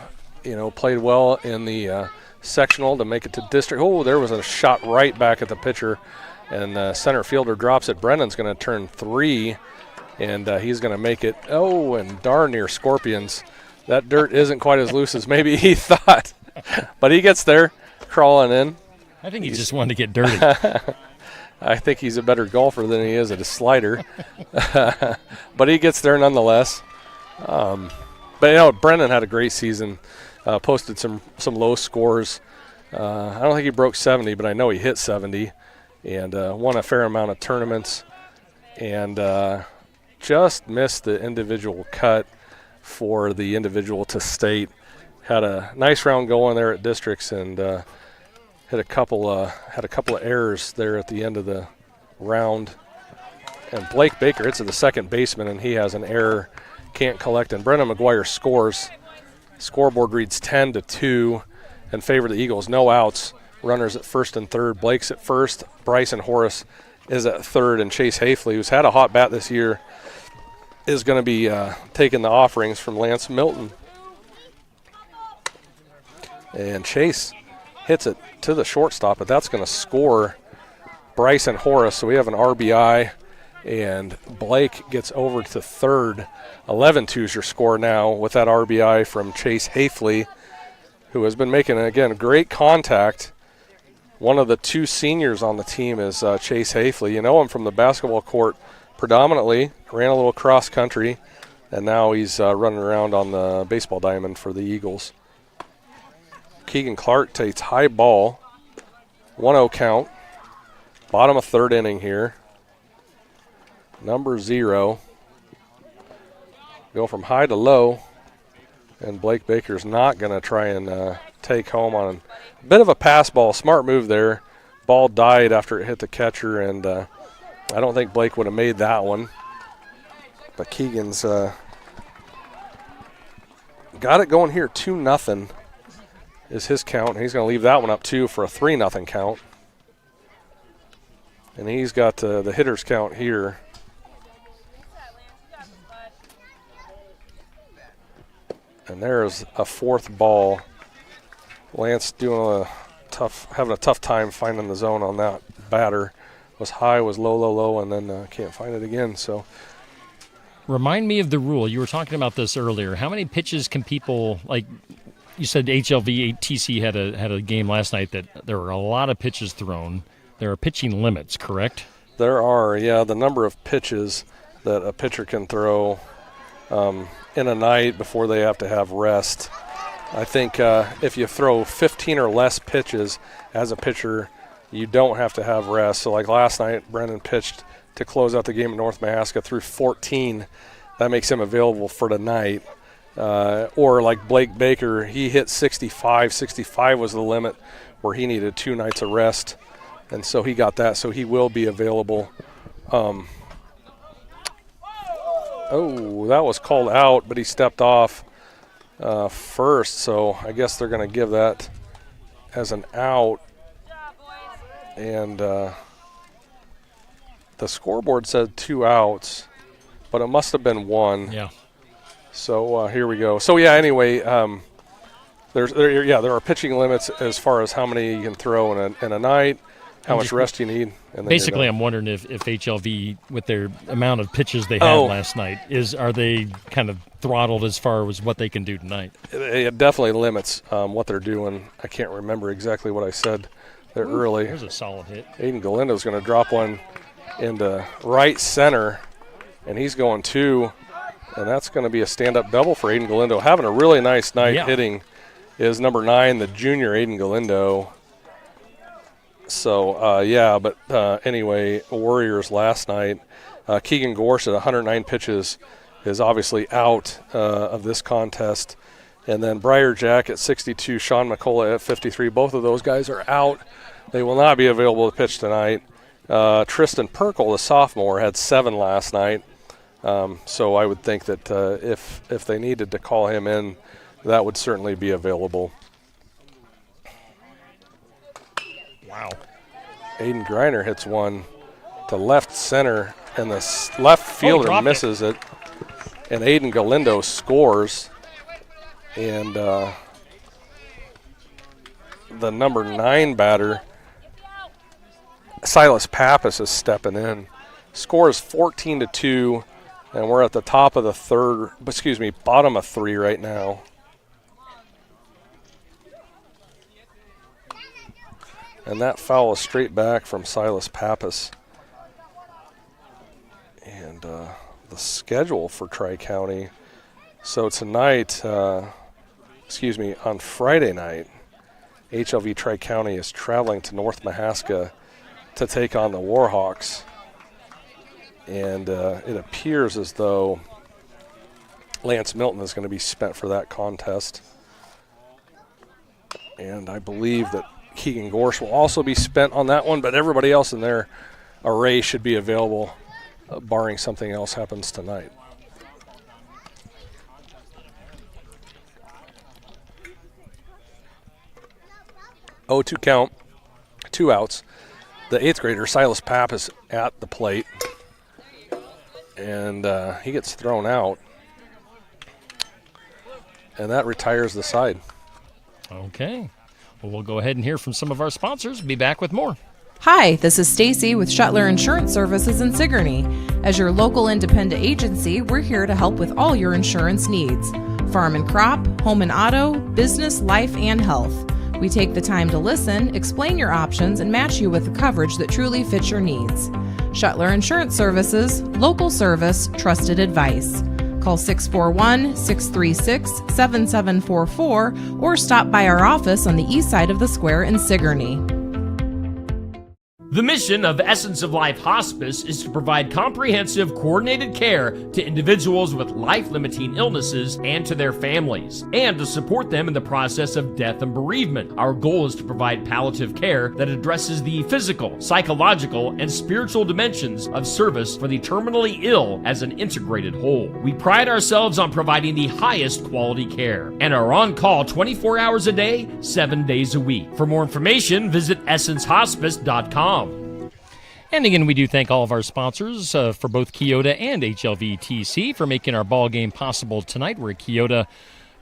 played well in the sectional to make it to district. Oh, there was a shot right back at the pitcher, and the center fielder drops it. Brennan's going to turn 3, and he's going to make it. Oh, and darn near Scorpions. That dirt isn't quite as loose as maybe he thought. But he gets there, crawling in. I think he just wanted to get dirty. I think he's a better golfer than he is at a slider. But he gets there nonetheless. But, Brennan had a great season, posted some low scores. I don't think he broke 70, but I know he hit 70 and won a fair amount of tournaments and just missed the individual cut for the individual to state. Had a nice round going there at districts and had a couple of errors there at the end of the round. And Blake Baker hits at the second baseman, and he has an error, can't collect. And Brennan McGuire scores. Scoreboard reads 10-2 in favor of the Eagles. No outs. Runners at first and third. Blake's at first. Bryce and Horace is at third. And Chase Hafley, who's had a hot bat this year, is going to be taking the offerings from Lance Milton. And Chase hits it to the shortstop, but that's going to score Bryce and Horace. So we have an RBI, and Blake gets over to third. 11-2 is your score now with that RBI from Chase Hafley, who has been making, again, great contact. One of the 2 seniors on the team is Chase Hafley. You know him from the basketball court predominantly, ran a little cross country, and now he's running around on the baseball diamond for the Eagles. Keegan Clark takes high ball, 1-0 count, bottom of third inning here. Number 0. Go from high to low, and Blake Baker's not going to try and take home on a bit of a pass ball. Smart move there ball died after it hit the catcher, and I don't think Blake would have made that one. But Keegan's got it going here. 2-0 is his count, and he's going to leave that one up too for a 3-0 count. And he's got the hitter's count here. And there's a fourth ball. Lance having a tough time finding the zone on that batter. Was high, was low, low, low, and then can't find it again. So, remind me of the rule. You were talking about this earlier. How many pitches can people, like you said, HLV TC had a game last night that there were a lot of pitches thrown. There are pitching limits, correct? There are, yeah. The number of pitches that a pitcher can throw in a night before they have to have rest. I think if you throw 15 or less pitches as a pitcher, you don't have to have rest. So like last night, Brendan pitched to close out the game at North Mahaska through 14. That makes him available for tonight. Or like Blake Baker, he hit 65. 65 was the limit where he needed 2 nights of rest. And so he got that, so he will be available. That was called out, but he stepped off first, so I guess they're going to give that as an out. And the scoreboard said 2 outs, but it must have been 1. Yeah. So here we go. So, yeah, anyway, there are pitching limits as far as how many you can throw in a night, how much rest you need. And basically, I'm wondering if HLV, with their amount of pitches they had last night, are they kind of throttled as far as what they can do tonight? It definitely limits what they're doing. I can't remember exactly what I said there early. There's a solid hit. Aiden Galindo's going to drop one into right center, and he's going 2, and that's going to be a stand-up double for Aiden Galindo. Having a really nice night hitting is number 9, the junior Aiden Galindo. So, anyway, Warriors last night. Keegan Gorse at 109 pitches is obviously out of this contest. And then Briar Jack at 62, Sean McCullough at 53. Both of those guys are out. They will not be available to pitch tonight. Tristan Perkle, the sophomore, had 7 last night. So I would think that if they needed to call him in, that would certainly be available. Wow. Aiden Greiner hits one to left center, and the left fielder misses it. And Aiden Galindo scores. And the number 9 batter, Silas Pappas, is stepping in. Scores 14-2, and we're at the top of the bottom of 3 right now. And that foul is straight back from Silas Pappas. And the schedule for Tri-County. So tonight, on Friday night, HLV Tri-County is traveling to North Mahaska to take on the Warhawks. And it appears as though Lance Milton is going to be spent for that contest. And I believe that Keegan Gorse will also be spent on that one, but everybody else in their array should be available, barring something else happens tonight. Oh, 2 count, 2 outs. The 8th grader, Silas Pappas, at the plate, and he gets thrown out, and that retires the side. Okay. Well, we'll go ahead and hear from some of our sponsors. Be back with more. Hi, this is Stacy with Shuttler Insurance Services in Sigourney. As your local independent agency, we're here to help with all your insurance needs. Farm and crop, home and auto, business, life, and health. We take the time to listen, explain your options, and match you with the coverage that truly fits your needs. Shuttler Insurance Services, local service, trusted advice. Call 641-636-7744 or stop by our office on the east side of the square in Sigourney. The mission of Essence of Life Hospice is to provide comprehensive, coordinated care to individuals with life-limiting illnesses and to their families, and to support them in the process of death and bereavement. Our goal is to provide palliative care that addresses the physical, psychological, and spiritual dimensions of service for the terminally ill as an integrated whole. We pride ourselves on providing the highest quality care and are on call 24 hours a day, 7 days a week. For more information, visit essencehospice.com. And again, we do thank all of our sponsors for both Keota and HLVTC for making our ball game possible tonight. We're at Keota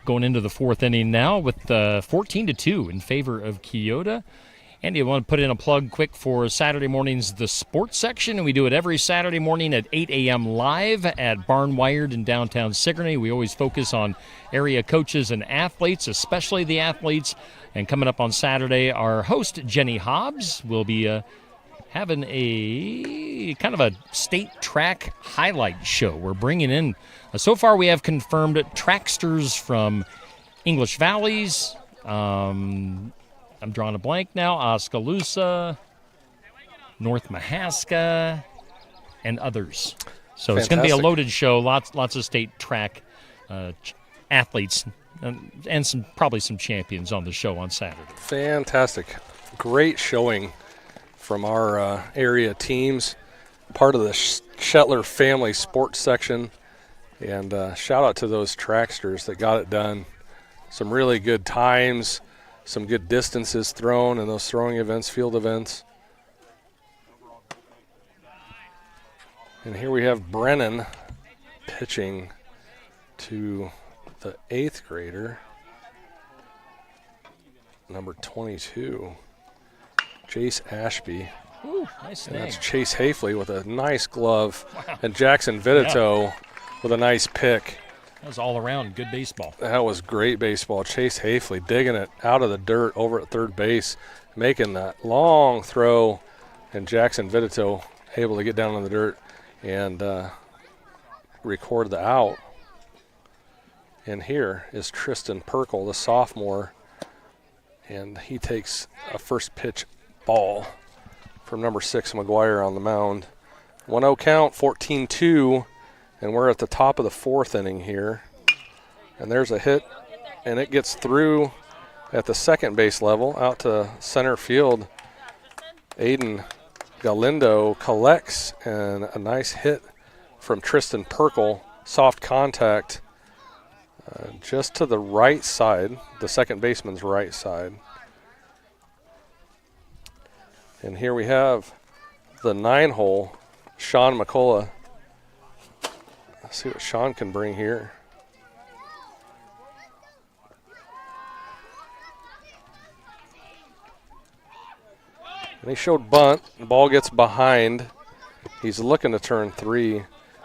going into the fourth inning now with 14-2 in favor of Keota. And you want to put in a plug quick for Saturday mornings, the sports section, and we do it every Saturday morning at 8 a.m. live at Barn Wired in downtown Sigourney. We always focus on area coaches and athletes, especially the athletes. And coming up on Saturday, our host, Jenny Hobbs, will be having a kind of a state track highlight show. We're bringing in, so far we have confirmed tracksters from English Valleys, I'm drawing a blank now, Oskaloosa, North Mahaska, and others. So It's going to be a loaded show, lots of state track athletes, and probably some champions on the show on Saturday. Fantastic. Great showing from our area teams, part of the Shetler family sports section. And shout out to those tracksters that got it done. Some really good times, some good distances thrown in those throwing events, field events. And here we have Brennan pitching to the 8th grader, number 22. Jace Ashby. Ooh, nice and that's Chase Hafley with a nice glove. Wow. And Jackson Vidito with a nice pick. That was all around good baseball. That was great baseball. Chase Hafley digging it out of the dirt over at third base, making that long throw, and Jackson Vidito able to get down in the dirt and record the out. And here is Tristan Perkle, the sophomore, and he takes a first pitch ball from number 6 McGuire on the mound. 1-0 count, 14-2, and we're at the top of the 4th inning here. And there's a hit, and it gets through at the second base level out to center field. Aiden Galindo collects, and a nice hit from Tristan Perkle, soft contact just to the right side, the second baseman's right side. And here we have the 9-hole, Sean McCullough. Let's see what Sean can bring here. And he showed bunt. The ball gets behind. He's looking to turn 3.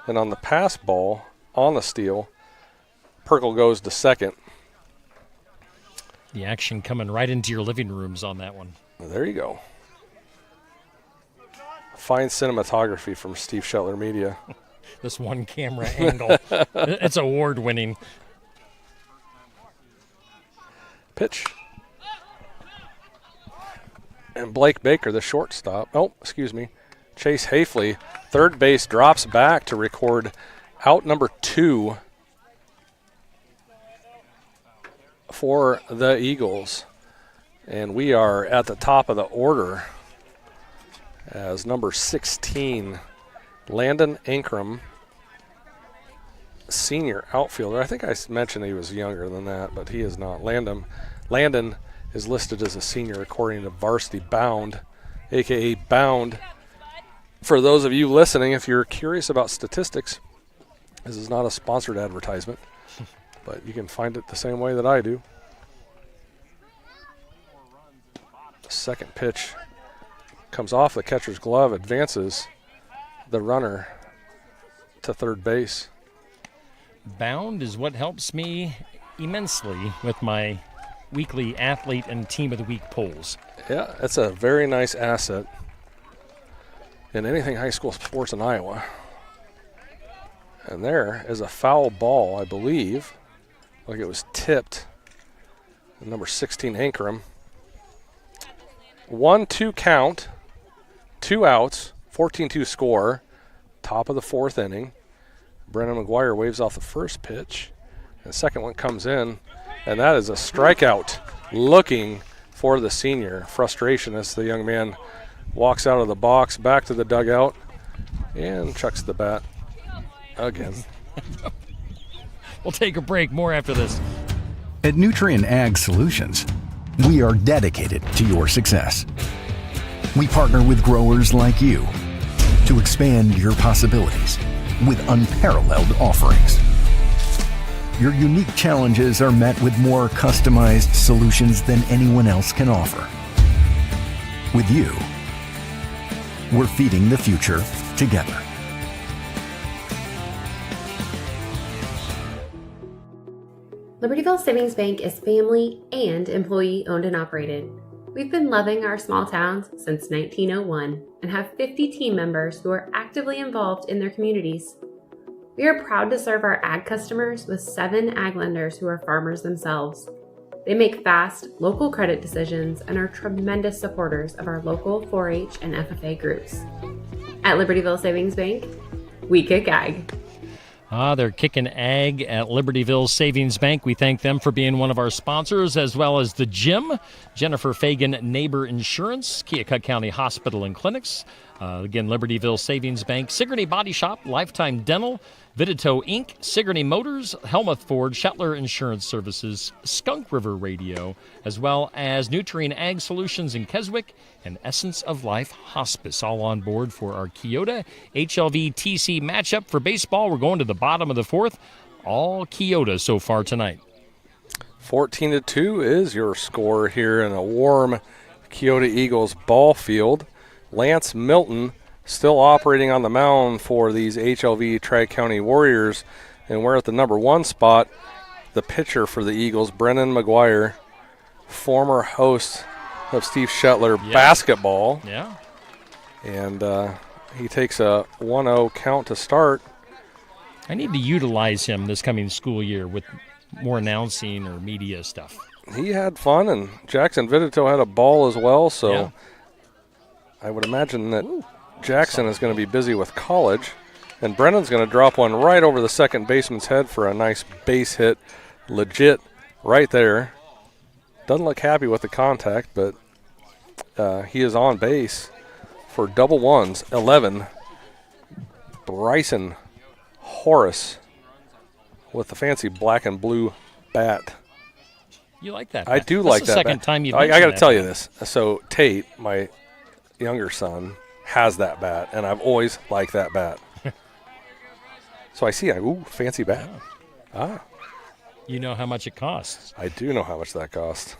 And on the pass ball, on the steal, Perkle goes to second. The action coming right into your living rooms on that one. There you go. Fine cinematography from Steve Shetler Media. This one camera angle. It's award-winning. Pitch. And Blake Baker, the shortstop. Oh, excuse me. Chase Hafley, third base, drops back to record out number 2 for the Eagles. And we are at the top of the order as number 16, Landon Ankrum, senior outfielder. I think I mentioned he was younger than that, but he is not. Landon is listed as a senior according to Varsity Bound, a.k.a. Bound. For those of you listening, if you're curious about statistics, this is not a sponsored advertisement, but you can find it the same way that I do. The second pitch comes off the catcher's glove, advances the runner to third base. Bound is what helps me immensely with my weekly athlete and team of the week polls. Yeah, it's a very nice asset in anything high school sports in Iowa. And there is a foul ball, I believe. Like it was tipped. Number 16, Ankrum. 1-2 count. 2 outs, 14-2 score, top of the 4th inning. Brennan McGuire waves off the first pitch. The second one comes in, and that is a strikeout looking for the senior. Frustration as the young man walks out of the box, back to the dugout, and chucks the bat again. We'll take a break. More after this. At Nutrien Ag Solutions, we are dedicated to your success. We partner with growers like you to expand your possibilities with unparalleled offerings. Your unique challenges are met with more customized solutions than anyone else can offer. With you, we're feeding the future together. Libertyville Savings Bank is family and employee owned and operated. We've been loving our small towns since 1901 and have 50 team members who are actively involved in their communities. We are proud to serve our ag customers with 7 ag lenders who are farmers themselves. They make fast, local credit decisions and are tremendous supporters of our local 4-H and FFA groups. At Libertyville Savings Bank, we kick ag. They're kicking ag at Libertyville Savings Bank. We thank them for being one of our sponsors, as well as the gym, Jennifer Fagan Neighbor Insurance, Keokuk County Hospital and Clinics. Again, Libertyville Savings Bank, Sigourney Body Shop, Lifetime Dental, Vidito Inc., Sigourney Motors, Helmuth Ford, Shetler Insurance Services, Skunk River Radio, as well as Nutrien Ag Solutions in Keswick and Essence of Life Hospice, all on board for our Keota HLV TC matchup for baseball. We're going to the bottom of the 4th. All Keota so far tonight. 14-2 is your score here in a warm Keota Eagles ball field. Lance Milton still operating on the mound for these HLV Tri-County Warriors, and we're at the number 1 spot. The pitcher for the Eagles, Brennan McGuire, former host of Steve Shetler basketball. Yeah. And he takes a 1-0 count to start. I need to utilize him this coming school year with more announcing or media stuff. He had fun, and Jackson Vidito had a ball as well, so yeah. I would imagine that Jackson is going to be busy with college, and Brennan's going to drop one right over the second baseman's head for a nice base hit. Legit right there. Doesn't look happy with the contact, but he is on base for double ones. 11. Bryson Horace with the fancy black and blue bat. You like that? I do like that. That's the second time you've mentioned I got to that. tell you this. So Tate, my younger son, has that bat, and I've always liked that bat. So I see, ooh, fancy bat. Ah. You know how much it costs. I do know how much that costs.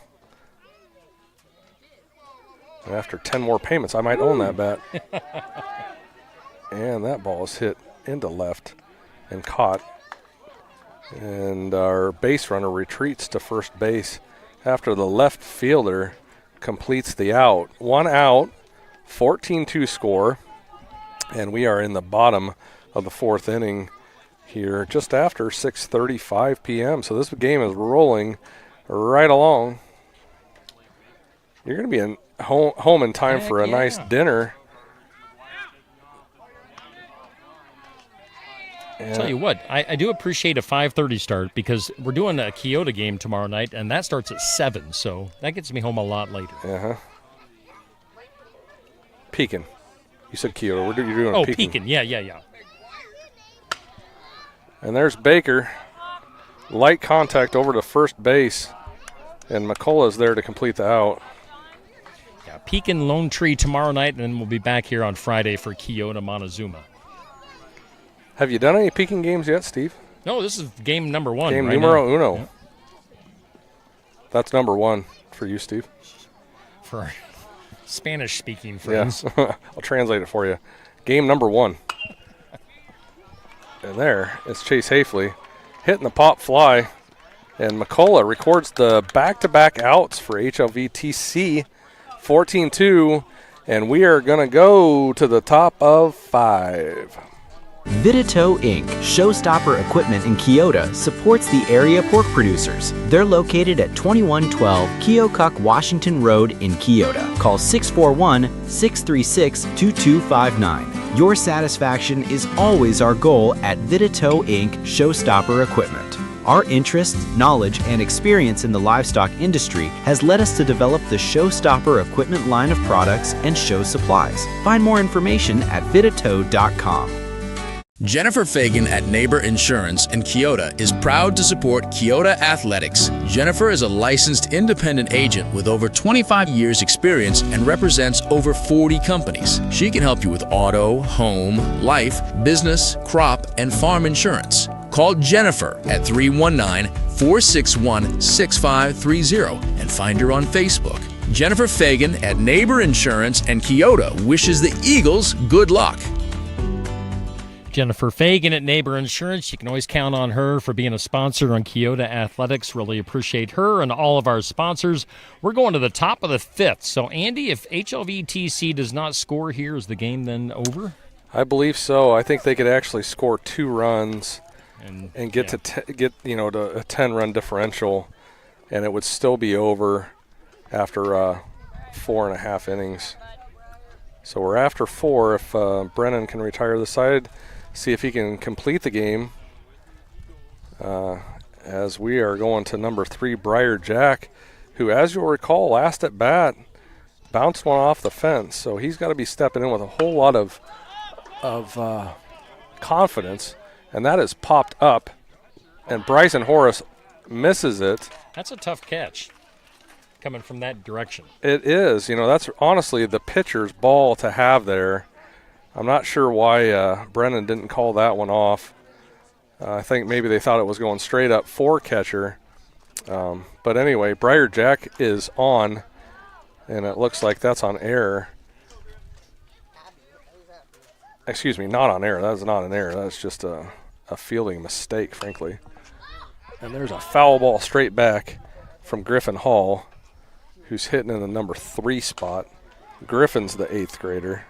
And after 10 more payments, I might own that bat. And that ball is hit into left and caught. And our base runner retreats to first base after the left fielder completes the out. 1 out, 14-2 score, and we are in the bottom of the 4th inning here just after 6:35 p.m. So this game is rolling right along. You're going to be in home in time for a nice dinner. I'll tell you what, I do appreciate a 5:30 start because we're doing a Keota game tomorrow night, and that starts at 7, so that gets me home a lot later. Uh-huh. Pekin. You said Keota. You're doing Oh, Pekin. Pekin. Yeah. And there's Baker. Light contact over to first base, and McCullough's there to complete the out. Yeah, Pekin Lone Tree tomorrow night, and then we'll be back here on Friday for Keota Montezuma. Have you done any Pekin games yet, Steve? No, this is game number 1. Game right numero now. uno. Yeah. That's number 1 for you, Steve. For our Spanish-speaking friends. Yes, I'll translate it for you. Game number 1. And there is Chase Hafley hitting the pop fly. And McCullough records the back-to-back outs for HLVTC. 14-2. And we are going to go to the top of 5. Vidito Inc., Showstopper Equipment in Keota, supports the area pork producers. They're located at 2112 Keokuk Washington Road in Keota. Call 641-636-2259. Your satisfaction is always our goal at Vidito Inc., Showstopper Equipment. Our interest, knowledge, and experience in the livestock industry has led us to develop the Showstopper Equipment line of products and show supplies. Find more information at vidito.com. Jennifer Fagan at Neighbor Insurance in Keota is proud to support Keota Athletics. Jennifer is a licensed independent agent with over 25 years experience and represents over 40 companies. She can help you with auto, home, life, business, crop, and farm insurance. Call Jennifer at 319-461-6530 and find her on Facebook. Jennifer Fagan at Neighbor Insurance and Keota wishes the Eagles good luck. Jennifer Fagan at Neighbor Insurance. You can always count on her for being a sponsor on Keota Athletics. Really appreciate her and all of our sponsors. We're going to the top of the fifth. So, Andy, if HLVTC does not score here, is the game then over? I believe so. I think they could actually score 2 runs and get to to a 10-run differential, and it would still be over after 4.5 innings. So we're after 4. If Brennan can retire the side, see if he can complete the game. As we are going to number 3, Briar Jack, who, as you'll recall, last at bat bounced one off the fence. So he's got to be stepping in with a whole lot of confidence, and that is popped up, and Bryson Horace misses it. That's a tough catch coming from that direction. It is. That's honestly the pitcher's ball to have there. I'm not sure why Brennan didn't call that one off. I think maybe they thought it was going straight up for catcher. But anyway, Briar Jack is on, and it looks like that's on air. Excuse me, not on air. That's not an error. That's just a fielding mistake, frankly. And there's a foul ball straight back from Griffin Hall, who's hitting in the number 3 spot. Griffin's the 8th grader.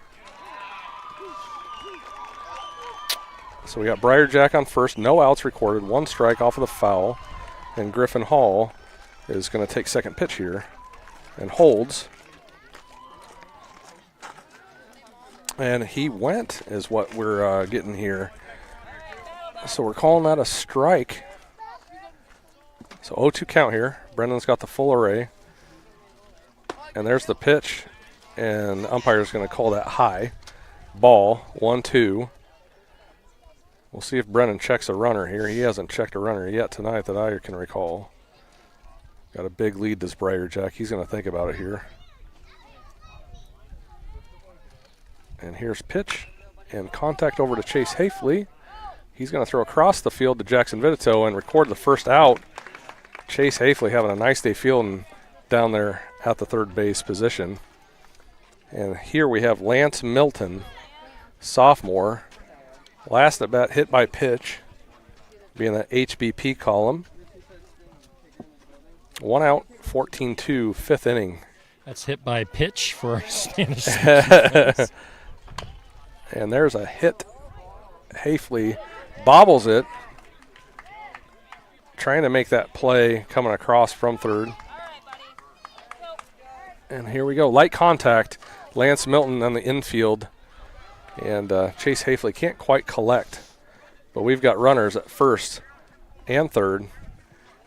So we got Briar Jack on first, no outs recorded, 1 strike off of the foul, and Griffin Hall is going to take second pitch here and holds. And he went is what we're getting here. So we're calling that a strike. So 0-2 count here. Brendan's got the full array. And there's the pitch. And the umpire's going to call that high. Ball, 1-2. We'll see if Brennan checks a runner here. He hasn't checked a runner yet tonight that I can recall. Got a big lead, this Briar Jack. He's going to think about it here. And here's pitch and contact over to Chase Hafley. He's going to throw across the field to Jackson Vidito and record the first out. Chase Hafley having a nice day fielding down there at the third base position. And here we have Lance Milton, sophomore. Last at bat, hit by pitch, being the HBP column. 1 out, 14-2, 5th inning. That's hit by pitch for our Spanish defense. And there's a hit. Hafley bobbles it, trying to make that play coming across from third. And here we go, light contact. Lance Milton on the infield. And Chase Hafley can't quite collect. But we've got runners at first and third.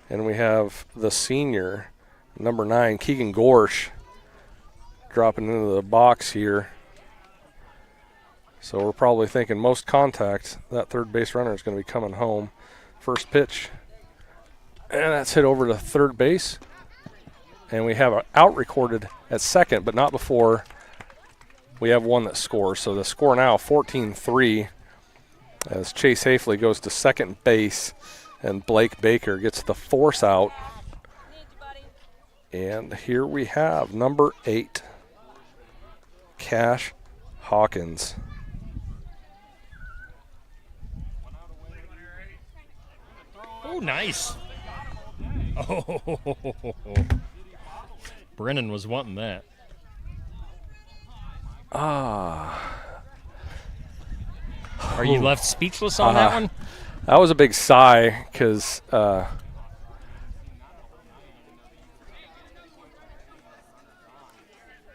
And we have the senior, number 9, Keegan Gorsh, dropping into the box here. So we're probably thinking most contact, that third base runner is going to be coming home. First pitch. And that's hit over to third base. And we have an out recorded at second, but not before we have one that scores. So the score now 14-3 as Chase Hafley goes to second base and Blake Baker gets the force out. And here we have number 8, Cash Hawkins. Oh, nice. Oh, Brennan was wanting that. Are you left speechless on that one? That was a big sigh because all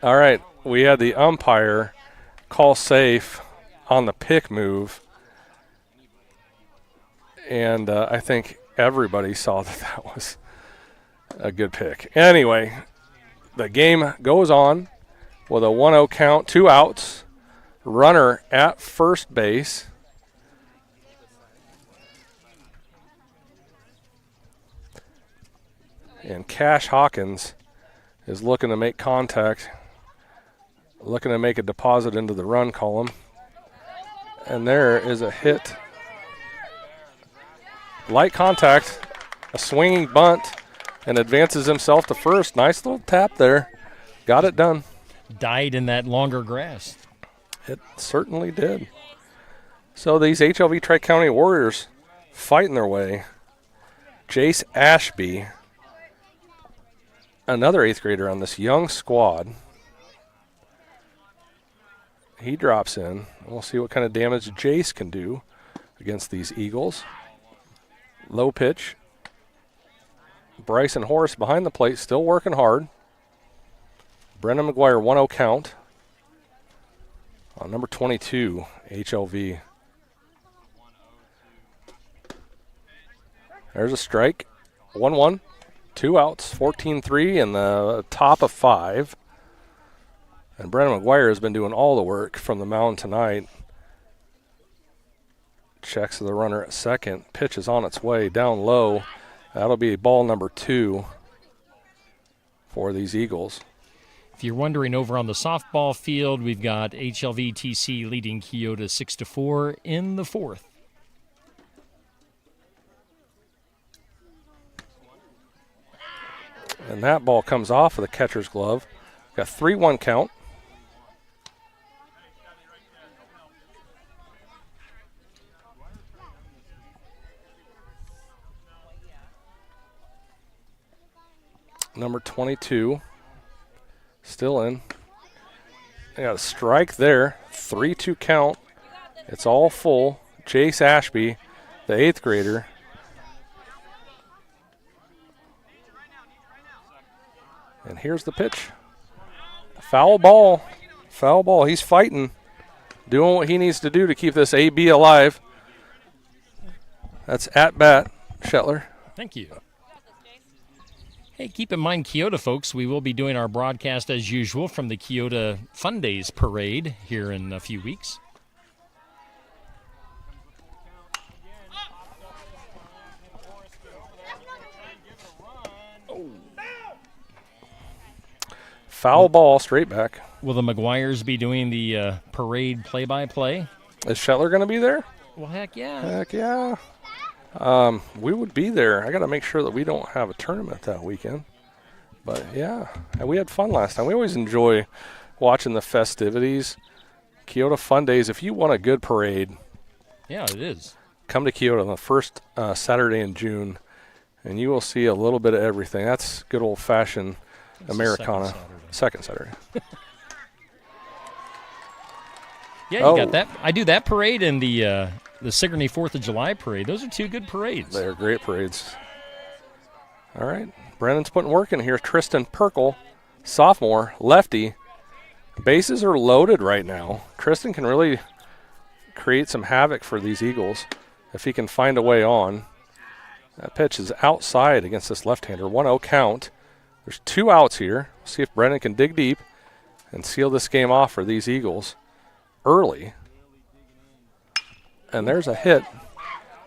right, we had the umpire call safe on the pick move, and I think everybody saw that was a good pick. Anyway, the game goes on with a 1-0 count, 2 outs, runner at first base. And Cash Hawkins is looking to make contact, looking to make a deposit into the run column. And there is a hit. Light contact, a swinging bunt, and advances himself to first. Nice little tap there. Got it done. Died in that longer grass. It certainly did. So these HLV Tri-County Warriors fighting their way. Jace Ashby, another 8th grader on this young squad. He drops in. We'll see what kind of damage Jace can do against these Eagles. Low pitch. Bryson Horace behind the plate, still working hard. Brennan McGuire, 1-0 count. On number 22, HLV. There's a strike. 1-1. 2 outs, 14-3 in the top of 5. And Brennan McGuire has been doing all the work from the mound tonight. Checks the runner at second. Pitch is on its way down low. That'll be ball number 2 for these Eagles. If you're wondering, over on the softball field, we've got HLVTC leading Keota 6-4 in the 4th. And that ball comes off of the catcher's glove. Got 3-1 count. Number 22, still in. They got a strike there. 3-2 count. It's all full. Jace Ashby, the 8th grader. And here's the pitch. Foul ball. Foul ball. He's fighting, doing what he needs to do to keep this AB alive. That's at bat, Shetler. Thank you. Hey, keep in mind, Keota folks, we will be doing our broadcast as usual from the Keota Fun Days Parade here in a few weeks. Foul ball, straight back. Will the McGuires be doing the parade play-by-play? Is Shetler going to be there? Well, heck yeah. Heck yeah. We would be there. I got to make sure that we don't have a tournament that weekend. But, yeah, we had fun last time. We always enjoy watching the festivities. Keota Fun Days, if you want a good parade. Yeah, it is. Come to Keota on the first Saturday in June, and you will see a little bit of everything. That's good old-fashioned Americana. Second Saturday. Yeah, you got that. I do that parade and the Sigourney 4th of July parade. Those are 2 good parades. They're great parades. All right. Brennan's putting work in here. Tristan Perkle, sophomore, lefty. Bases are loaded right now. Tristan can really create some havoc for these Eagles if he can find a way on. That pitch is outside against this left-hander. 1-0 count. There's 2 outs here. See if Brennan can dig deep and seal this game off for these Eagles early. And there's a hit.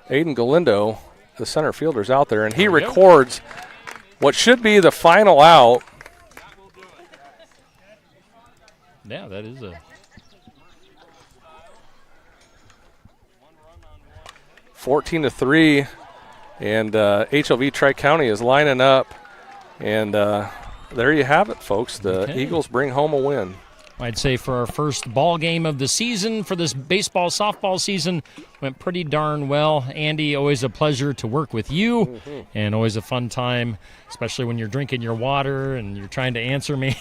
Aiden Galindo, the center fielder's out there, and he records what should be the final out. Yeah, that is a 14-3, and HLV Tri-County is lining up, and there you have it, folks. The Eagles bring home a win. I'd say for our first ball game of the season for this baseball softball season went pretty darn well. Andy, always a pleasure to work with you, and always a fun time, especially when you're drinking your water and you're trying to answer me.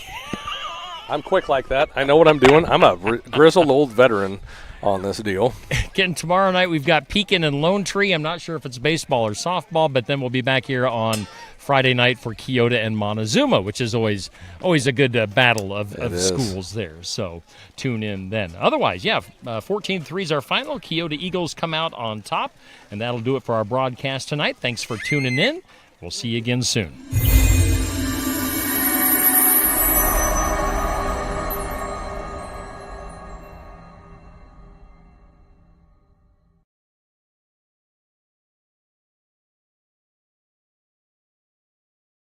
I'm quick like that. I know what I'm doing. I'm a grizzled old veteran on this deal. Again, tomorrow night we've got Pekin and Lone Tree. I'm not sure if it's baseball or softball, but then we'll be back here on Friday night for Keota and Montezuma, which is always a good battle of schools there. So tune in then. Otherwise, 14-3 is our final. Keota Eagles come out on top, and that'll do it for our broadcast tonight. Thanks for tuning in. We'll see you again soon.